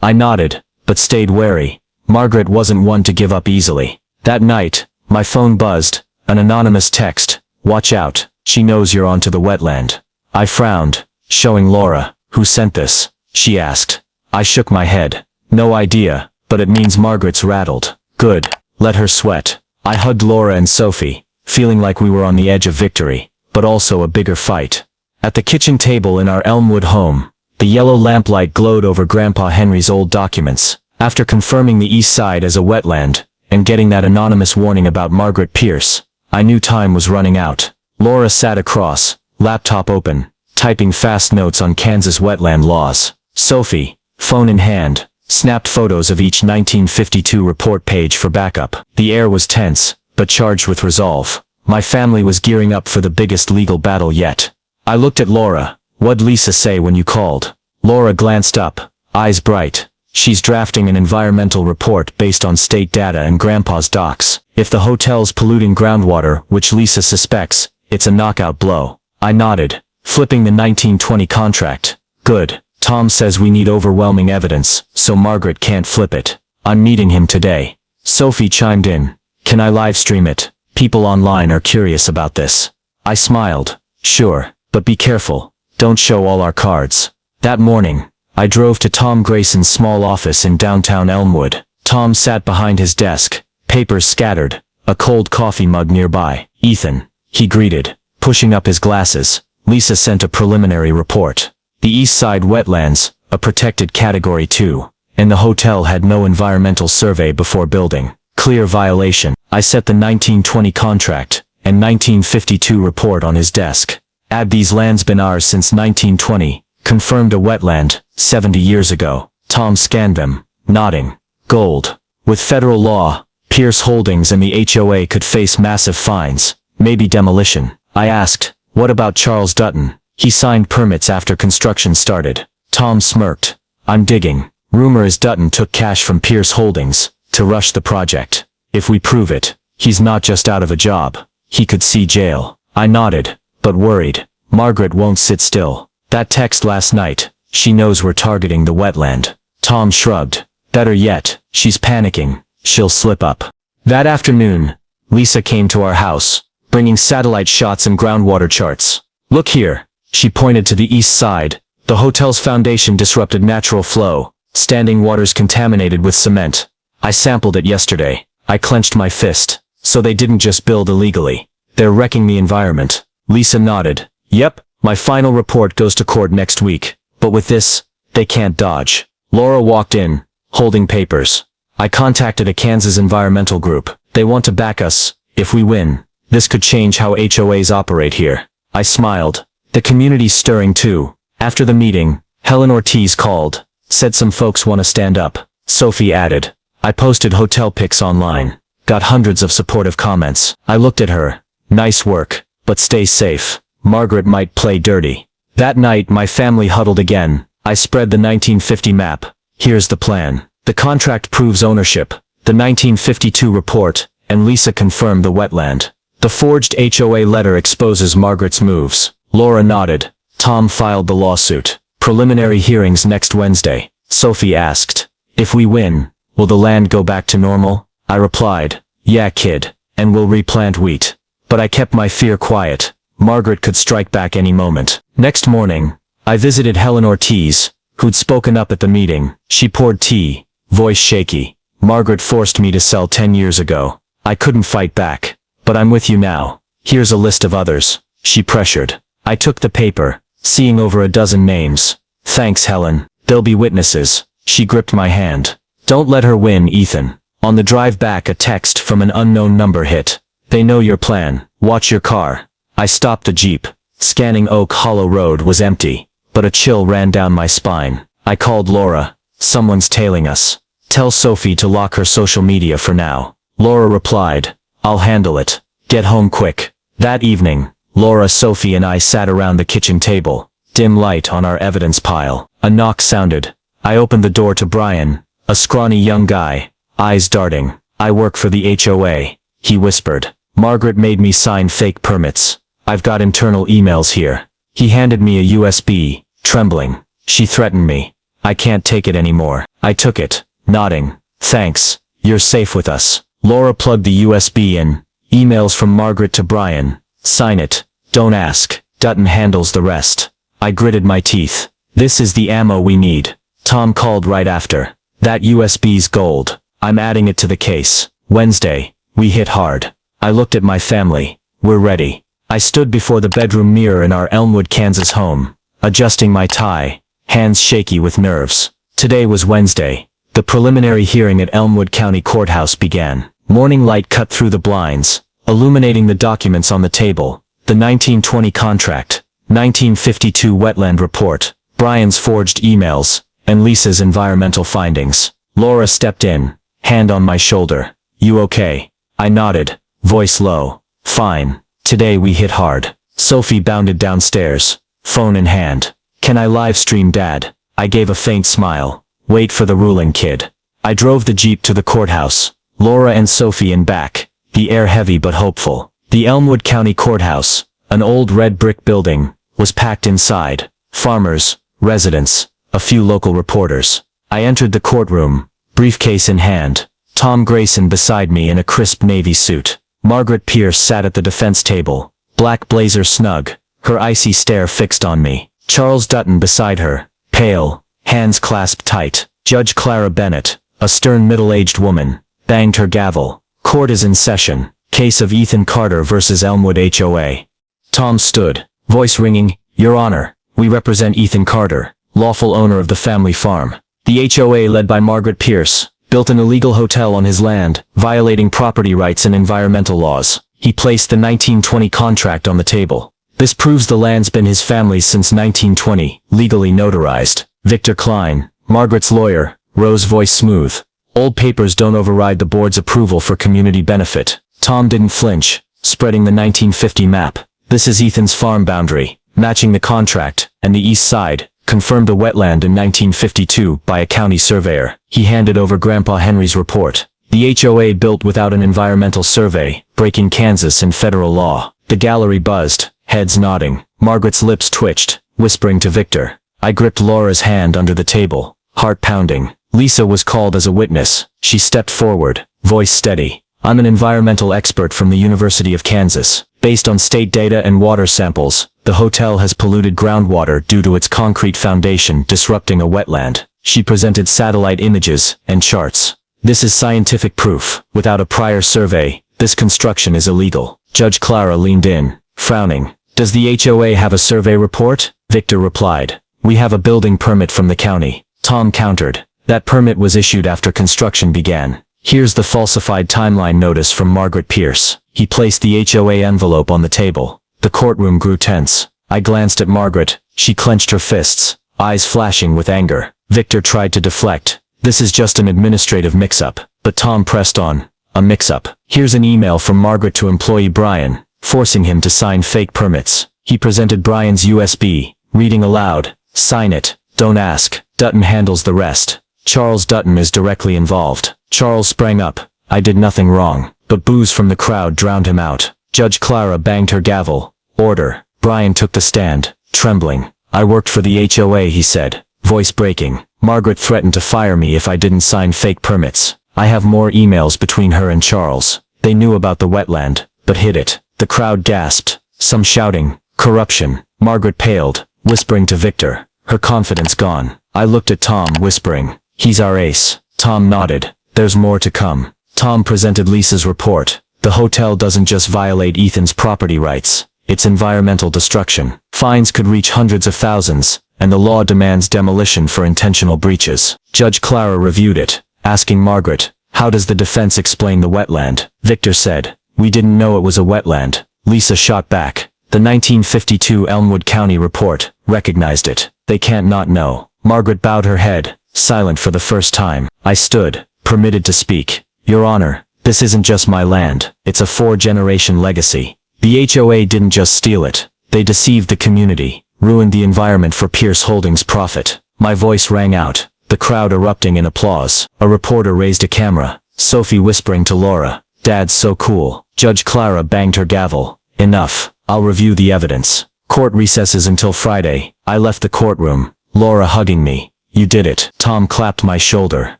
S1: I nodded, but stayed wary. Margaret wasn't one to give up easily. That night, my phone buzzed, an anonymous text. Watch out, she knows you're onto the wetland. I frowned, showing Laura, who sent this? She asked. I shook my head. No idea, but it means Margaret's rattled. Good, let her sweat. I hugged Laura and Sophie, feeling like we were on the edge of victory, but also a bigger fight. At the kitchen table in our Elmwood home, the yellow lamplight glowed over Grandpa Henry's old documents. After confirming the east side as a wetland, and getting that anonymous warning about Margaret Pierce, I knew time was running out. Laura sat across, laptop open, typing fast notes on Kansas wetland laws. Sophie, phone in hand, snapped photos of each 1952 report page for backup. The air was tense, but charged with resolve. My family was gearing up for the biggest legal battle yet. I looked at Laura. What'd Lisa say when you called? Laura glanced up, eyes bright. She's drafting an environmental report based on state data and Grandpa's docs. If the hotel's polluting groundwater, which Lisa suspects, it's a knockout blow. I nodded, flipping the 1920 contract. Good. Tom says we need overwhelming evidence, so Margaret can't flip it. I'm meeting him today. Sophie chimed in. Can I live stream it? People online are curious about this. I smiled. Sure, but be careful. Don't show all our cards. That morning, I drove to Tom Grayson's small office in downtown Elmwood. Tom sat behind his desk, papers scattered, a cold coffee mug nearby. Ethan, he greeted, pushing up his glasses. Lisa sent a preliminary report. The east side wetlands, a protected Category 2, and the hotel had no environmental survey before building. Clear violation. I set the 1920 contract and 1952 report on his desk. Add these lands been ours since 1920, confirmed a wetland, 70 years ago. Tom scanned them, nodding. Gold. With federal law, Pierce Holdings and the HOA could face massive fines, maybe demolition. I asked, what about Charles Dutton? He signed permits after construction started. Tom smirked. I'm digging. Rumor is Dutton took cash from Pierce Holdings to rush the project. If we prove it, he's not just out of a job. He could see jail. I nodded, but worried. Margaret won't sit still. That text last night, she knows we're targeting the wetland. Tom shrugged. Better yet, she's panicking. She'll slip up. That afternoon, Lisa came to our house, bringing satellite shots and groundwater charts. Look here. She pointed to the east side. The hotel's foundation disrupted natural flow. Standing waters contaminated with cement. I sampled it yesterday. I clenched my fist. So they didn't just build illegally. They're wrecking the environment. Lisa nodded. Yep, my final report goes to court next week. But with this, they can't dodge. Laura walked in, holding papers. I contacted a Kansas environmental group. They want to back us. If we win, this could change how HOAs operate here. I smiled. The community's stirring too. After the meeting, Helen Ortiz called. Said some folks want to stand up. Sophie added. I posted hotel pics online. Got hundreds of supportive comments. I looked at her. Nice work, but stay safe. Margaret might play dirty. That night my family huddled again. I spread the 1950 map. Here's the plan. The contract proves ownership. The 1952 report, and Lisa confirmed the wetland. The forged HOA letter exposes Margaret's moves. Laura nodded. Tom filed the lawsuit. Preliminary hearings next Wednesday. Sophie asked. If we win, will the land go back to normal? I replied. Yeah, kid. And we'll replant wheat. But I kept my fear quiet. Margaret could strike back any moment. Next morning, I visited Helen Ortiz, who'd spoken up at the meeting. She poured tea, voice shaky. Margaret forced me to sell 10 years ago. I couldn't fight back. But I'm with you now. Here's a list of others. She pressured. I took the paper, seeing over a dozen names. Thanks, Helen. They'll be witnesses. She gripped my hand. Don't let her win, Ethan. On the drive back, a text from an unknown number hit. They know your plan. Watch your car. I stopped the Jeep. Scanning Oak Hollow Road was empty, but a chill ran down my spine. I called Laura. Someone's tailing us. Tell Sophie to lock her social media for now. Laura replied. I'll handle it. Get home quick. That evening, Laura, Sophie and I sat around the kitchen table. Dim light on our evidence pile. A knock sounded. I opened the door to Brian, a scrawny young guy, eyes darting. I work for the HOA, he whispered. Margaret made me sign fake permits. I've got internal emails here. He handed me a USB, trembling. She threatened me. I can't take it anymore. I took it, nodding. Thanks. You're safe with us. Laura plugged the USB in. Emails from Margaret to Brian. Sign it. Don't ask. Dutton handles the rest. I gritted my teeth. This is the ammo we need. Tom called right after. That USB's gold. I'm adding it to the case. Wednesday. We hit hard. I looked at my family. We're ready. I stood before the bedroom mirror in our Elmwood, Kansas home, adjusting my tie, hands shaky with nerves. Today was Wednesday. The preliminary hearing at Elmwood County Courthouse began. Morning light cut through the blinds, illuminating the documents on the table. The 1920 contract, 1952 wetland report, Brian's forged emails, and Lisa's environmental findings. Laura stepped in, hand on my shoulder. You okay? I nodded, voice low. Fine. Today we hit hard. Sophie bounded downstairs, phone in hand. Can I live stream, Dad? I gave a faint smile. Wait for the ruling, kid. I drove the Jeep to the courthouse. Laura and Sophie in back, the air heavy but hopeful. The Elmwood County Courthouse, an old red brick building, was packed inside. Farmers, residents, a few local reporters. I entered the courtroom, briefcase in hand. Tom Grayson beside me in a crisp navy suit. Margaret Pierce sat at the defense table, black blazer snug, her icy stare fixed on me. Charles Dutton beside her, pale, hands clasped tight. Judge Clara Bennett, a stern middle-aged woman, banged her gavel. Court is in session. Case of Ethan Carter versus Elmwood HOA. Tom stood, voice ringing. Your Honor, we represent Ethan Carter, lawful owner of the family farm. The HOA, led by Margaret Pierce, built an illegal hotel on his land, violating property rights and environmental laws. He placed the 1920 contract on the table. This proves the land's been his family's since 1920, legally notarized. Victor Klein, Margaret's lawyer, Rose, voice smooth. Old papers don't override the board's approval for community benefit. Tom didn't flinch, spreading the 1950 map. This is Ethan's farm boundary, matching the contract, and the east side, confirmed a wetland in 1952 by a county surveyor. He handed over Grandpa Henry's report. The HOA built without an environmental survey, breaking Kansas and federal law. The gallery buzzed, heads nodding. Margaret's lips twitched, whispering to Victor. I gripped Laura's hand under the table, heart pounding. Lisa was called as a witness. She stepped forward, voice steady. I'm an environmental expert from the University of Kansas. Based on state data and water samples, the hotel has polluted groundwater due to its concrete foundation disrupting a wetland. She presented satellite images and charts. This is scientific proof. Without a prior survey, this construction is illegal. Judge Clara leaned in, frowning. Does the HOA have a survey report? Victor replied. We have a building permit from the county. Tom countered. That permit was issued after construction began. Here's the falsified timeline notice from Margaret Pierce. He placed the HOA envelope on the table. The courtroom grew tense. I glanced at Margaret. She clenched her fists, eyes flashing with anger. Victor tried to deflect. This is just an administrative mix-up. But Tom pressed on. A mix-up. Here's an email from Margaret to employee Brian, forcing him to sign fake permits. He presented Brian's USB, reading aloud. Sign it. Don't ask. Dutton handles the rest. Charles Dutton is directly involved. Charles sprang up. I did nothing wrong. But boos from the crowd drowned him out. Judge Clara banged her gavel. Order. Brian took the stand, trembling. I worked for the HOA, he said, voice breaking. Margaret threatened to fire me if I didn't sign fake permits. I have more emails between her and Charles. They knew about the wetland, but hid it. The crowd gasped, some shouting, corruption. Margaret paled, whispering to Victor, her confidence gone. I looked at Tom, whispering, he's our ace. Tom nodded. There's more to come. Tom presented Lisa's report. The hotel doesn't just violate Ethan's property rights. It's environmental destruction. Fines could reach hundreds of thousands, and the law demands demolition for intentional breaches. Judge Clara reviewed it, asking Margaret, how does the defense explain the wetland? Victor said, we didn't know it was a wetland. Lisa shot back. The 1952 Elmwood County report recognized it. They can't not know. Margaret bowed her head, silent for the first time. I stood, permitted to speak. Your Honor, this isn't just my land. It's a 4-generation legacy. The HOA didn't just steal it. They deceived the community, ruined the environment for Pierce Holdings' profit. My voice rang out, the crowd erupting in applause. A reporter raised a camera, Sophie whispering to Laura, Dad's so cool. Judge Clara banged her gavel. Enough. I'll review the evidence. Court recesses until Friday. I left the courtroom, Laura hugging me. You did it. Tom clapped my shoulder.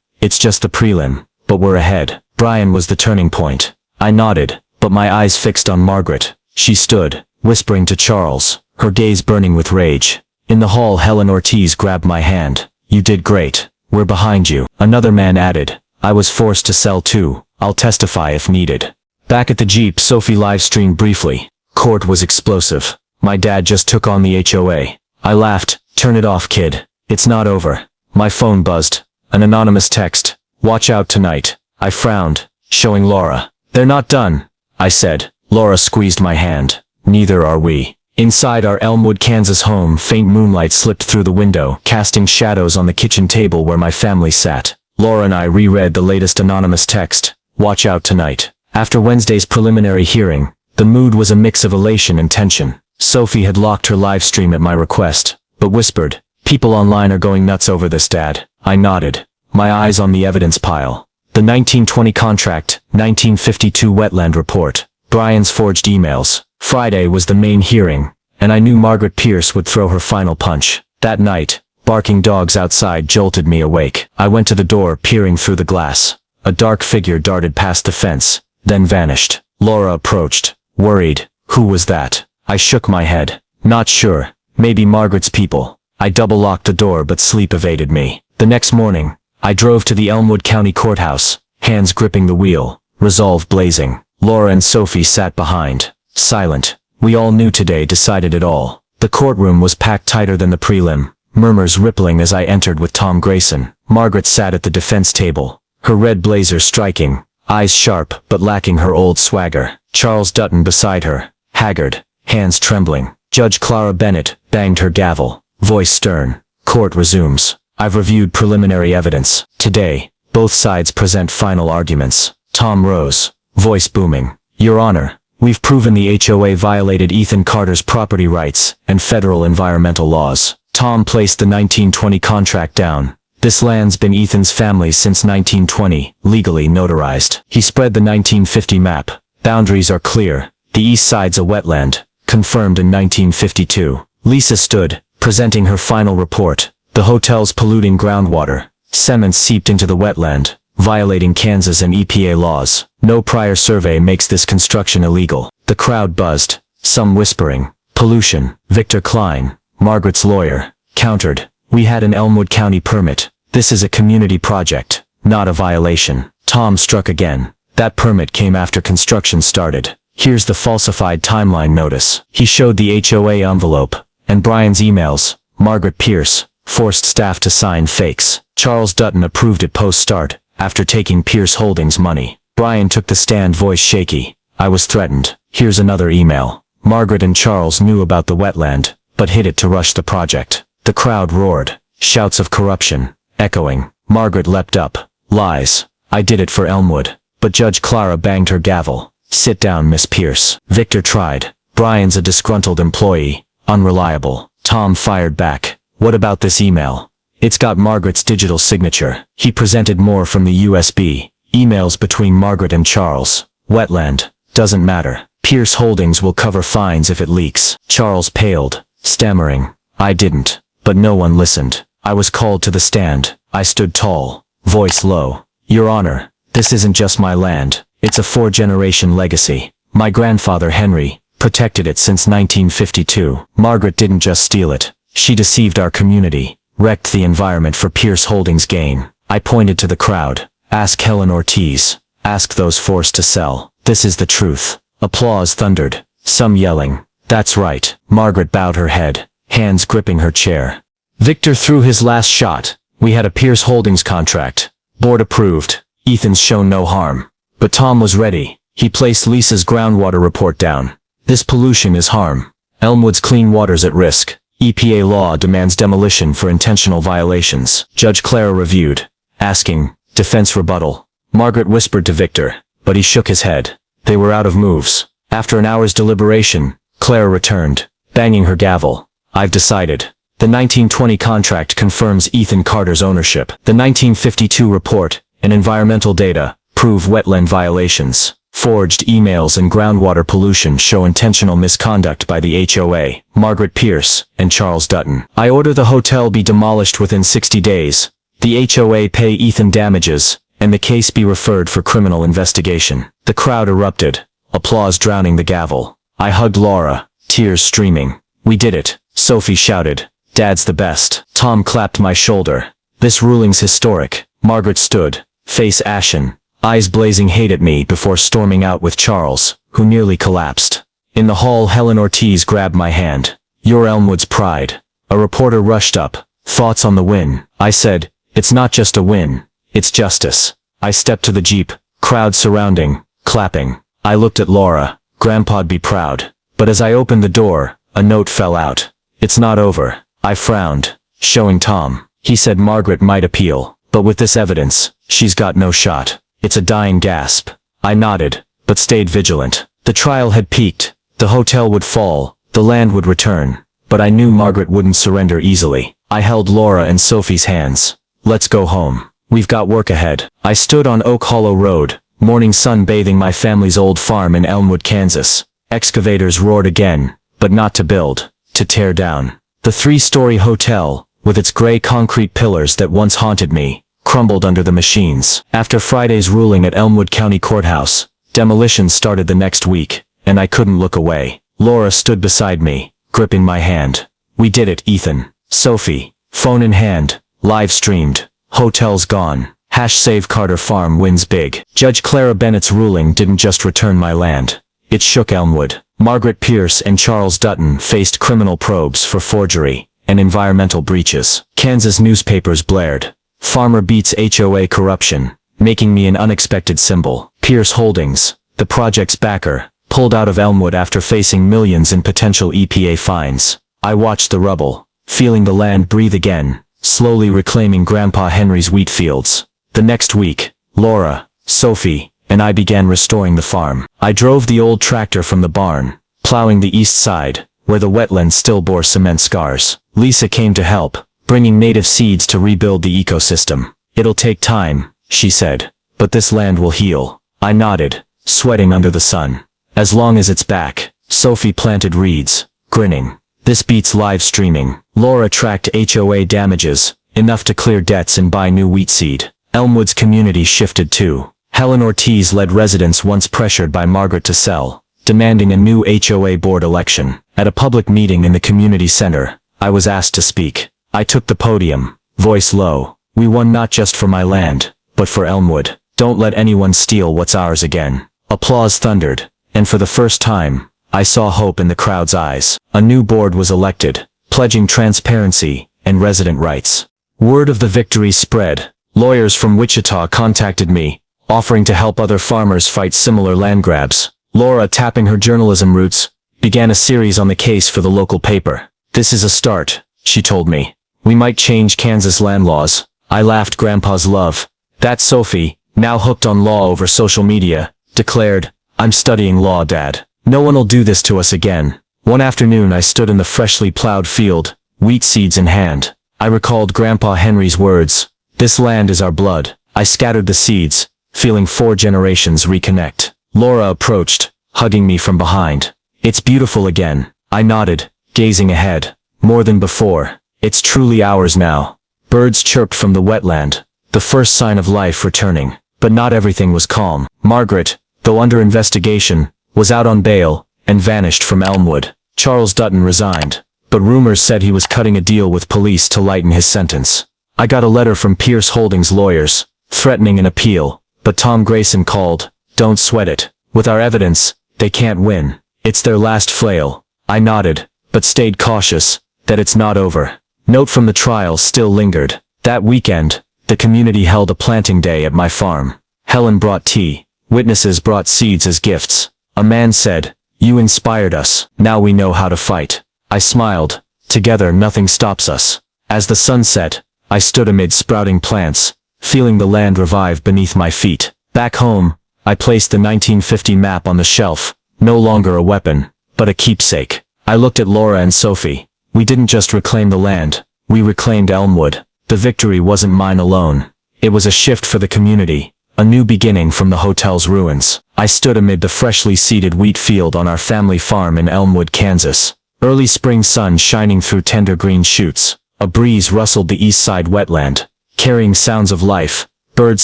S1: It's just the prelim, but we're ahead. Brian was the turning point. I nodded, but my eyes fixed on Margaret. She stood, whispering to Charles, her gaze burning with rage. In the hall, Helen Ortiz grabbed my hand. You did great. We're behind you. Another man added. I was forced to sell too. I'll testify if needed. Back at the Jeep, Sophie live-streamed briefly. Court was explosive. My dad just took on the HOA. I laughed. Turn it off, kid. It's not over. My phone buzzed. An anonymous text. Watch out tonight. I frowned, showing Laura. They're not done, I said. Laura squeezed my hand. Neither are we. Inside our Elmwood, Kansas home, faint moonlight slipped through the window, casting shadows on the kitchen table where my family sat. Laura and I reread the latest anonymous text. Watch out tonight. After Wednesday's preliminary hearing, the mood was a mix of elation and tension. Sophie had locked her live stream at my request, but whispered, people online are going nuts over this, Dad. I nodded, my eyes on the evidence pile. The 1920 contract, 1952 wetland report, Brian's forged emails. Friday was the main hearing, and I knew Margaret Pierce would throw her final punch. That night, barking dogs outside jolted me awake. I went to the door, peering through the glass. A dark figure darted past the fence, then vanished. Laura approached, worried. Who was that? I shook my head. Not sure. Maybe Margaret's people. I double-locked the door, but sleep evaded me. The next morning, I drove to the Elmwood County Courthouse, hands gripping the wheel, resolve blazing. Laura and Sophie sat behind, silent. We all knew today decided it all. The courtroom was packed tighter than the prelim, murmurs rippling as I entered with Tom Grayson. Margaret sat at the defense table, her red blazer striking, eyes sharp but lacking her old swagger. Charles Dutton beside her, haggard, hands trembling. Judge Clara Bennett banged her gavel, voice stern. Court resumes. I've reviewed preliminary evidence. Today, both sides present final arguments. Tom rose, voice booming. Your Honor, we've proven the HOA violated Ethan Carter's property rights and federal environmental laws. Tom placed the 1920 contract down, This land's been Ethan's family's since 1920, legally notarized. He spread the 1950 map. Boundaries are clear. The east side's a wetland, confirmed in 1952. Lisa stood, presenting her final report. The hotel's polluting groundwater. Cement seeped into the wetland, violating Kansas and EPA laws. No prior survey makes this construction illegal. The crowd buzzed, some whispering, pollution. Victor Klein, Margaret's lawyer, countered, we had an Elmwood County permit. This is a community project, not a violation. Tom struck again. That permit came after construction started. Here's the falsified timeline notice. He showed the HOA envelope, and Brian's emails. Margaret Pierce forced staff to sign fakes. Charles Dutton approved it post-start, after taking Pierce Holdings' money. Brian took the stand, voice shaky. I was threatened. Here's another email. Margaret and Charles knew about the wetland, but hid it to rush the project. The crowd roared. Shouts of corruption, echoing. Margaret leapt up. Lies. I did it for Elmwood. But Judge Clara banged her gavel. Sit down, Miss Pierce. Victor tried. Brian's a disgruntled employee. Unreliable. Tom fired back. What about this email? It's got Margaret's digital signature. He presented more from the USB. Emails between Margaret and Charles. Wetland. Doesn't matter. Pierce Holdings will cover fines if it leaks. Charles paled, stammering. I didn't. But no one listened. I was called to the stand. I stood tall, voice low. Your Honor, this isn't just my land. It's a 4-generation legacy. My grandfather Henry protected it since 1952. Margaret didn't just steal it. She deceived our community, wrecked the environment for Pierce Holdings' gain. I pointed to the crowd. Ask Helen Ortiz. Ask those forced to sell. This is the truth. Applause thundered, some yelling. That's right. Margaret bowed her head, hands gripping her chair. Victor threw his last shot. We had a Pierce Holdings contract. Board approved. Ethan's shown no harm. But Tom was ready. He placed Lisa's groundwater report down. This pollution is harm. Elmwood's clean water's at risk. EPA law demands demolition for intentional violations. Judge Clara reviewed, asking, defense rebuttal. Margaret whispered to Victor, but he shook his head. They were out of moves. After an hour's deliberation, Clara returned, banging her gavel. I've decided. The 1920 contract confirms Ethan Carter's ownership. The 1952 report and environmental data prove wetland violations. Forged emails and groundwater pollution show intentional misconduct by the HOA, Margaret Pierce, and Charles Dutton. I order the hotel be demolished within 60 days. The HOA pay Ethan damages, and the case be referred for criminal investigation. The crowd erupted, applause drowning the gavel. I hugged Laura, tears streaming. We did it, Sophie shouted. Dad's the best. Tom clapped my shoulder. This ruling's historic. Margaret stood, face ashen, eyes blazing hate at me before storming out with Charles, who nearly collapsed. In the hall, Helen Ortiz grabbed my hand. You're Elmwood's pride. A reporter rushed up. Thoughts on the win? I said, it's not just a win. It's justice. I stepped to the Jeep, crowd surrounding, clapping. I looked at Laura. Grandpa'd be proud. But as I opened the door, a note fell out. It's not over. I frowned, showing Tom. He said Margaret might appeal, but with this evidence, she's got no shot. It's a dying gasp. I nodded, but stayed vigilant. The trial had peaked. The hotel would fall. The land would return. But I knew Margaret wouldn't surrender easily. I held Laura and Sophie's hands. Let's go home. We've got work ahead. I stood on Oak Hollow Road, morning sun bathing my family's old farm in Elmwood, Kansas. Excavators roared again, but not to build, to tear down. The 3-story hotel, with its gray concrete pillars that once haunted me, crumbled under the machines. After Friday's ruling at Elmwood County Courthouse, demolition started the next week, and I couldn't look away. Laura stood beside me, gripping my hand. We did it, Ethan. Sophie, phone in hand, live streamed. Hotel's gone. #Save Carter Farm wins big. Judge Clara Bennett's ruling didn't just return my land. It shook Elmwood. Margaret Pierce and Charles Dutton faced criminal probes for forgery and environmental breaches. Kansas newspapers blared. Farmer beats HOA corruption, making me an unexpected symbol. Pierce Holdings, the project's backer, pulled out of Elmwood after facing millions in potential EPA fines. I watched the rubble, feeling the land breathe again, slowly reclaiming Grandpa Henry's wheat fields. The next week, Laura, Sophie, and I began restoring the farm. I drove the old tractor from the barn, plowing the east side, where the wetlands still bore cement scars. Lisa came to help, bringing native seeds to rebuild the ecosystem. It'll take time, she said, but this land will heal. I nodded, sweating under the sun. As long as it's back. Sophie planted reeds, grinning. This beats live streaming. Laura tracked HOA damages, enough to clear debts and buy new wheat seed. Elmwood's community shifted too. Helen Ortiz led residents once pressured by Margaret to sell, demanding a new HOA board election. At a public meeting in the community center, I was asked to speak. I took the podium, voice low. We won not just for my land, but for Elmwood. Don't let anyone steal what's ours again. Applause thundered, and for the first time, I saw hope in the crowd's eyes. A new board was elected, pledging transparency and resident rights. Word of the victory spread. Lawyers from Wichita contacted me, offering to help other farmers fight similar land grabs. Laura, tapping her journalism roots, began a series on the case for the local paper. This is a start, she told me. We might change Kansas land laws. I laughed. Grandpa's love. That Sophie, now hooked on law over social media, declared, I'm studying law, Dad. No one'll do this to us again. One afternoon I stood in the freshly plowed field, wheat seeds in hand. I recalled Grandpa Henry's words. This land is our blood. I scattered the seeds, feeling 4 generations reconnect. Laura approached, hugging me from behind. It's beautiful again. I nodded, gazing ahead. More than before. It's truly ours now. Birds chirped from the wetland, the first sign of life returning. But not everything was calm. Margaret, though under investigation, was out on bail, and vanished from Elmwood. Charles Dutton resigned, but rumors said he was cutting a deal with police to lighten his sentence. I got a letter from Pierce Holdings lawyers, threatening an appeal, but Tom Grayson called, don't sweat it. With our evidence, they can't win. It's their last flail. I nodded, but stayed cautious, that it's not over. Note from the trial still lingered. That weekend, the community held a planting day at my farm. Helen brought tea. Witnesses brought seeds as gifts. A man said, you inspired us. Now we know how to fight. I smiled. Together nothing stops us. As the sun set, I stood amid sprouting plants, feeling the land revive beneath my feet. Back home, I placed the 1950 map on the shelf, no longer a weapon, but a keepsake. I looked at Laura and Sophie. We didn't just reclaim the land, we reclaimed Elmwood. The victory wasn't mine alone. It was a shift for the community, a new beginning from the hotel's ruins. I stood amid the freshly seeded wheat field on our family farm in Elmwood, Kansas. Early spring sun shining through tender green shoots. A breeze rustled the east side wetland, carrying sounds of life, birds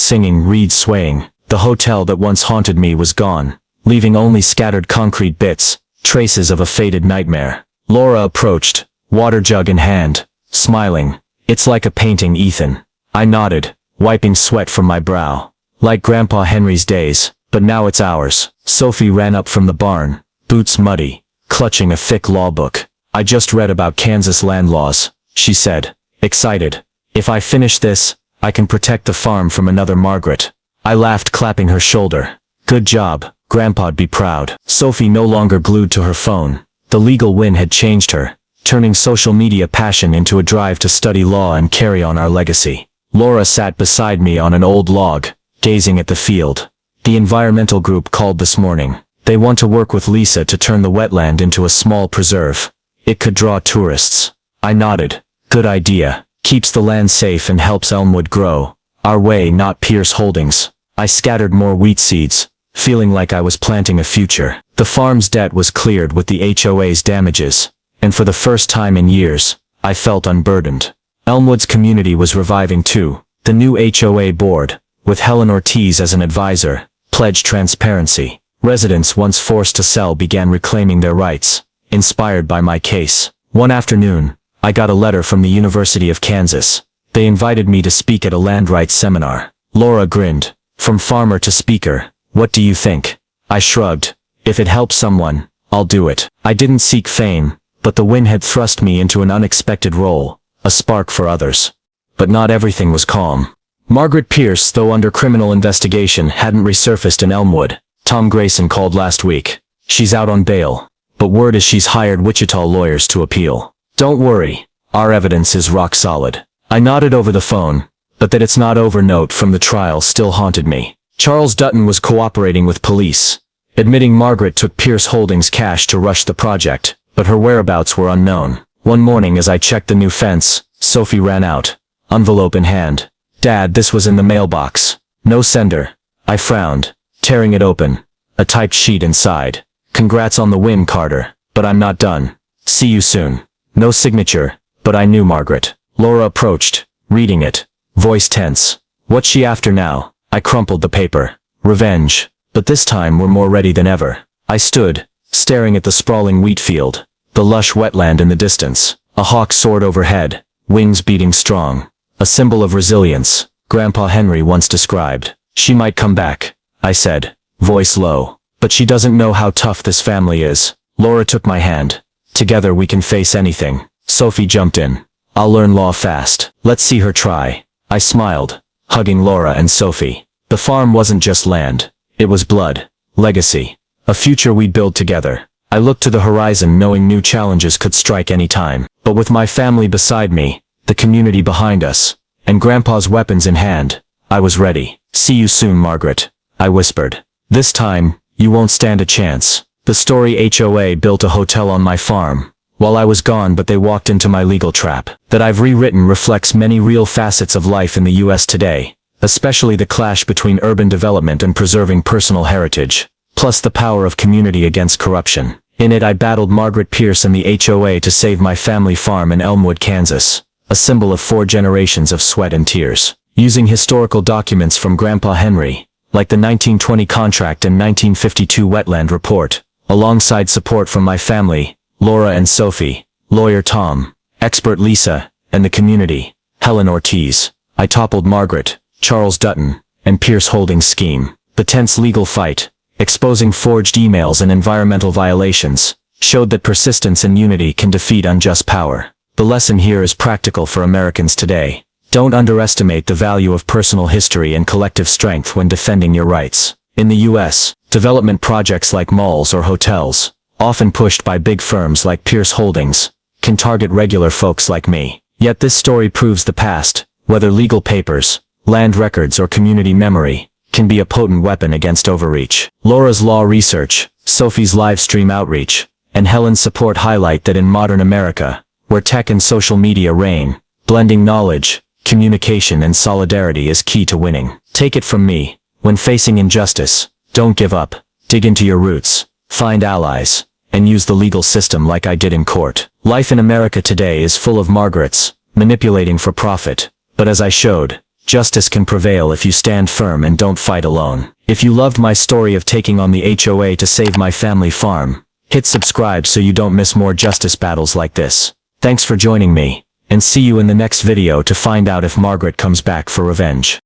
S1: singing, reeds swaying. The hotel that once haunted me was gone, leaving only scattered concrete bits, traces of a faded nightmare. Laura approached, water jug in hand, smiling. It's like a painting, Ethan. I nodded, wiping sweat from my brow. Like Grandpa Henry's days, but now it's ours. Sophie ran up from the barn, boots muddy, clutching a thick law book. I just read about Kansas land laws, she said, excited. If I finish this, I can protect the farm from another Margaret. I laughed, clapping her shoulder. Good job, Grandpa'd be proud. Sophie no longer glued to her phone. The legal win had changed her, turning social media passion into a drive to study law and carry on our legacy. Laura sat beside me on an old log, gazing at the field. The environmental group called this morning. They want to work with Lisa to turn the wetland into a small preserve. It could draw tourists. I nodded. Good idea. Keeps the land safe and helps Elmwood grow. Our way, not Pierce Holdings. I scattered more wheat seeds, feeling like I was planting a future. The farm's debt was cleared with the HOA's damages, and for the first time in years, I felt unburdened. Elmwood's community was reviving too. The new HOA board, with Helen Ortiz as an advisor, pledged transparency. Residents once forced to sell began reclaiming their rights, inspired by my case. One afternoon, I got a letter from the University of Kansas. They invited me to speak at a land rights seminar. Laura grinned. From farmer to speaker, what do you think? I shrugged. If it helps someone, I'll do it. I didn't seek fame, but the win had thrust me into an unexpected role, a spark for others. But not everything was calm. Margaret Pierce, though under criminal investigation, hadn't resurfaced in Elmwood. Tom Grayson called last week. She's out on bail, but word is she's hired Wichita lawyers to appeal. Don't worry, our evidence is rock solid. I nodded over the phone, but that it's not over note from the trial still haunted me. Charles Dutton was cooperating with police, admitting Margaret took Pierce Holdings cash to rush the project, but her whereabouts were unknown. One morning as I checked the new fence, Sophie ran out, envelope in hand. Dad, this was in the mailbox. No sender. I frowned, tearing it open. A typed sheet inside. Congrats on the win, Carter. But I'm not done. See you soon. No signature, but I knew Margaret. Laura approached, reading it. Voice tense. What's she after now? I crumpled the paper. Revenge. But this time we're more ready than ever. I stood, staring at the sprawling wheat field, the lush wetland in the distance. A hawk soared overhead, wings beating strong. A symbol of resilience, Grandpa Henry once described. She might come back, I said, voice low. But she doesn't know how tough this family is. Laura took my hand. Together we can face anything. Sophie jumped in. I'll learn law fast. Let's see her try. I smiled, hugging Laura and Sophie. The farm wasn't just land. It was blood, legacy, a future we'd build together. I looked to the horizon knowing new challenges could strike any time. But with my family beside me, the community behind us, and Grandpa's weapons in hand, I was ready. See you soon, Margaret, I whispered. This time, you won't stand a chance. The story HOA built a hotel on my farm. While I was gone, but they walked into my legal trap. That I've rewritten reflects many real facets of life in the US today, especially the clash between urban development and preserving personal heritage, plus the power of community against corruption. In it I battled Margaret Pierce and the HOA to save my family farm in Elmwood, Kansas, a symbol of 4 generations of sweat and tears. Using historical documents from Grandpa Henry, like the 1920 contract and 1952 wetland report, alongside support from my family, Laura and Sophie, lawyer Tom, expert Lisa, and the community, Helen Ortiz, I toppled Margaret, Charles Dutton, and Pierce Holdings' scheme. The tense legal fight, exposing forged emails and environmental violations, showed that persistence and unity can defeat unjust power. The lesson here is practical for Americans today. Don't underestimate the value of personal history and collective strength when defending your rights. In the US, development projects like malls or hotels, often pushed by big firms like Pierce Holdings, can target regular folks like me. Yet this story proves the past, whether legal papers, land records or community memory, can be a potent weapon against overreach. Laura's law research, Sophie's live stream outreach, and Helen's support highlight that in modern America, where tech and social media reign, blending knowledge, communication and solidarity is key to winning. Take it from me, when facing injustice, don't give up, dig into your roots, find allies, and use the legal system like I did in court. Life in America today is full of Margarets, manipulating for profit, but as I showed, justice can prevail if you stand firm and don't fight alone. If you loved my story of taking on the HOA to save my family farm, hit subscribe so you don't miss more justice battles like this. Thanks for joining me, and see you in the next video to find out if Margaret comes back for revenge.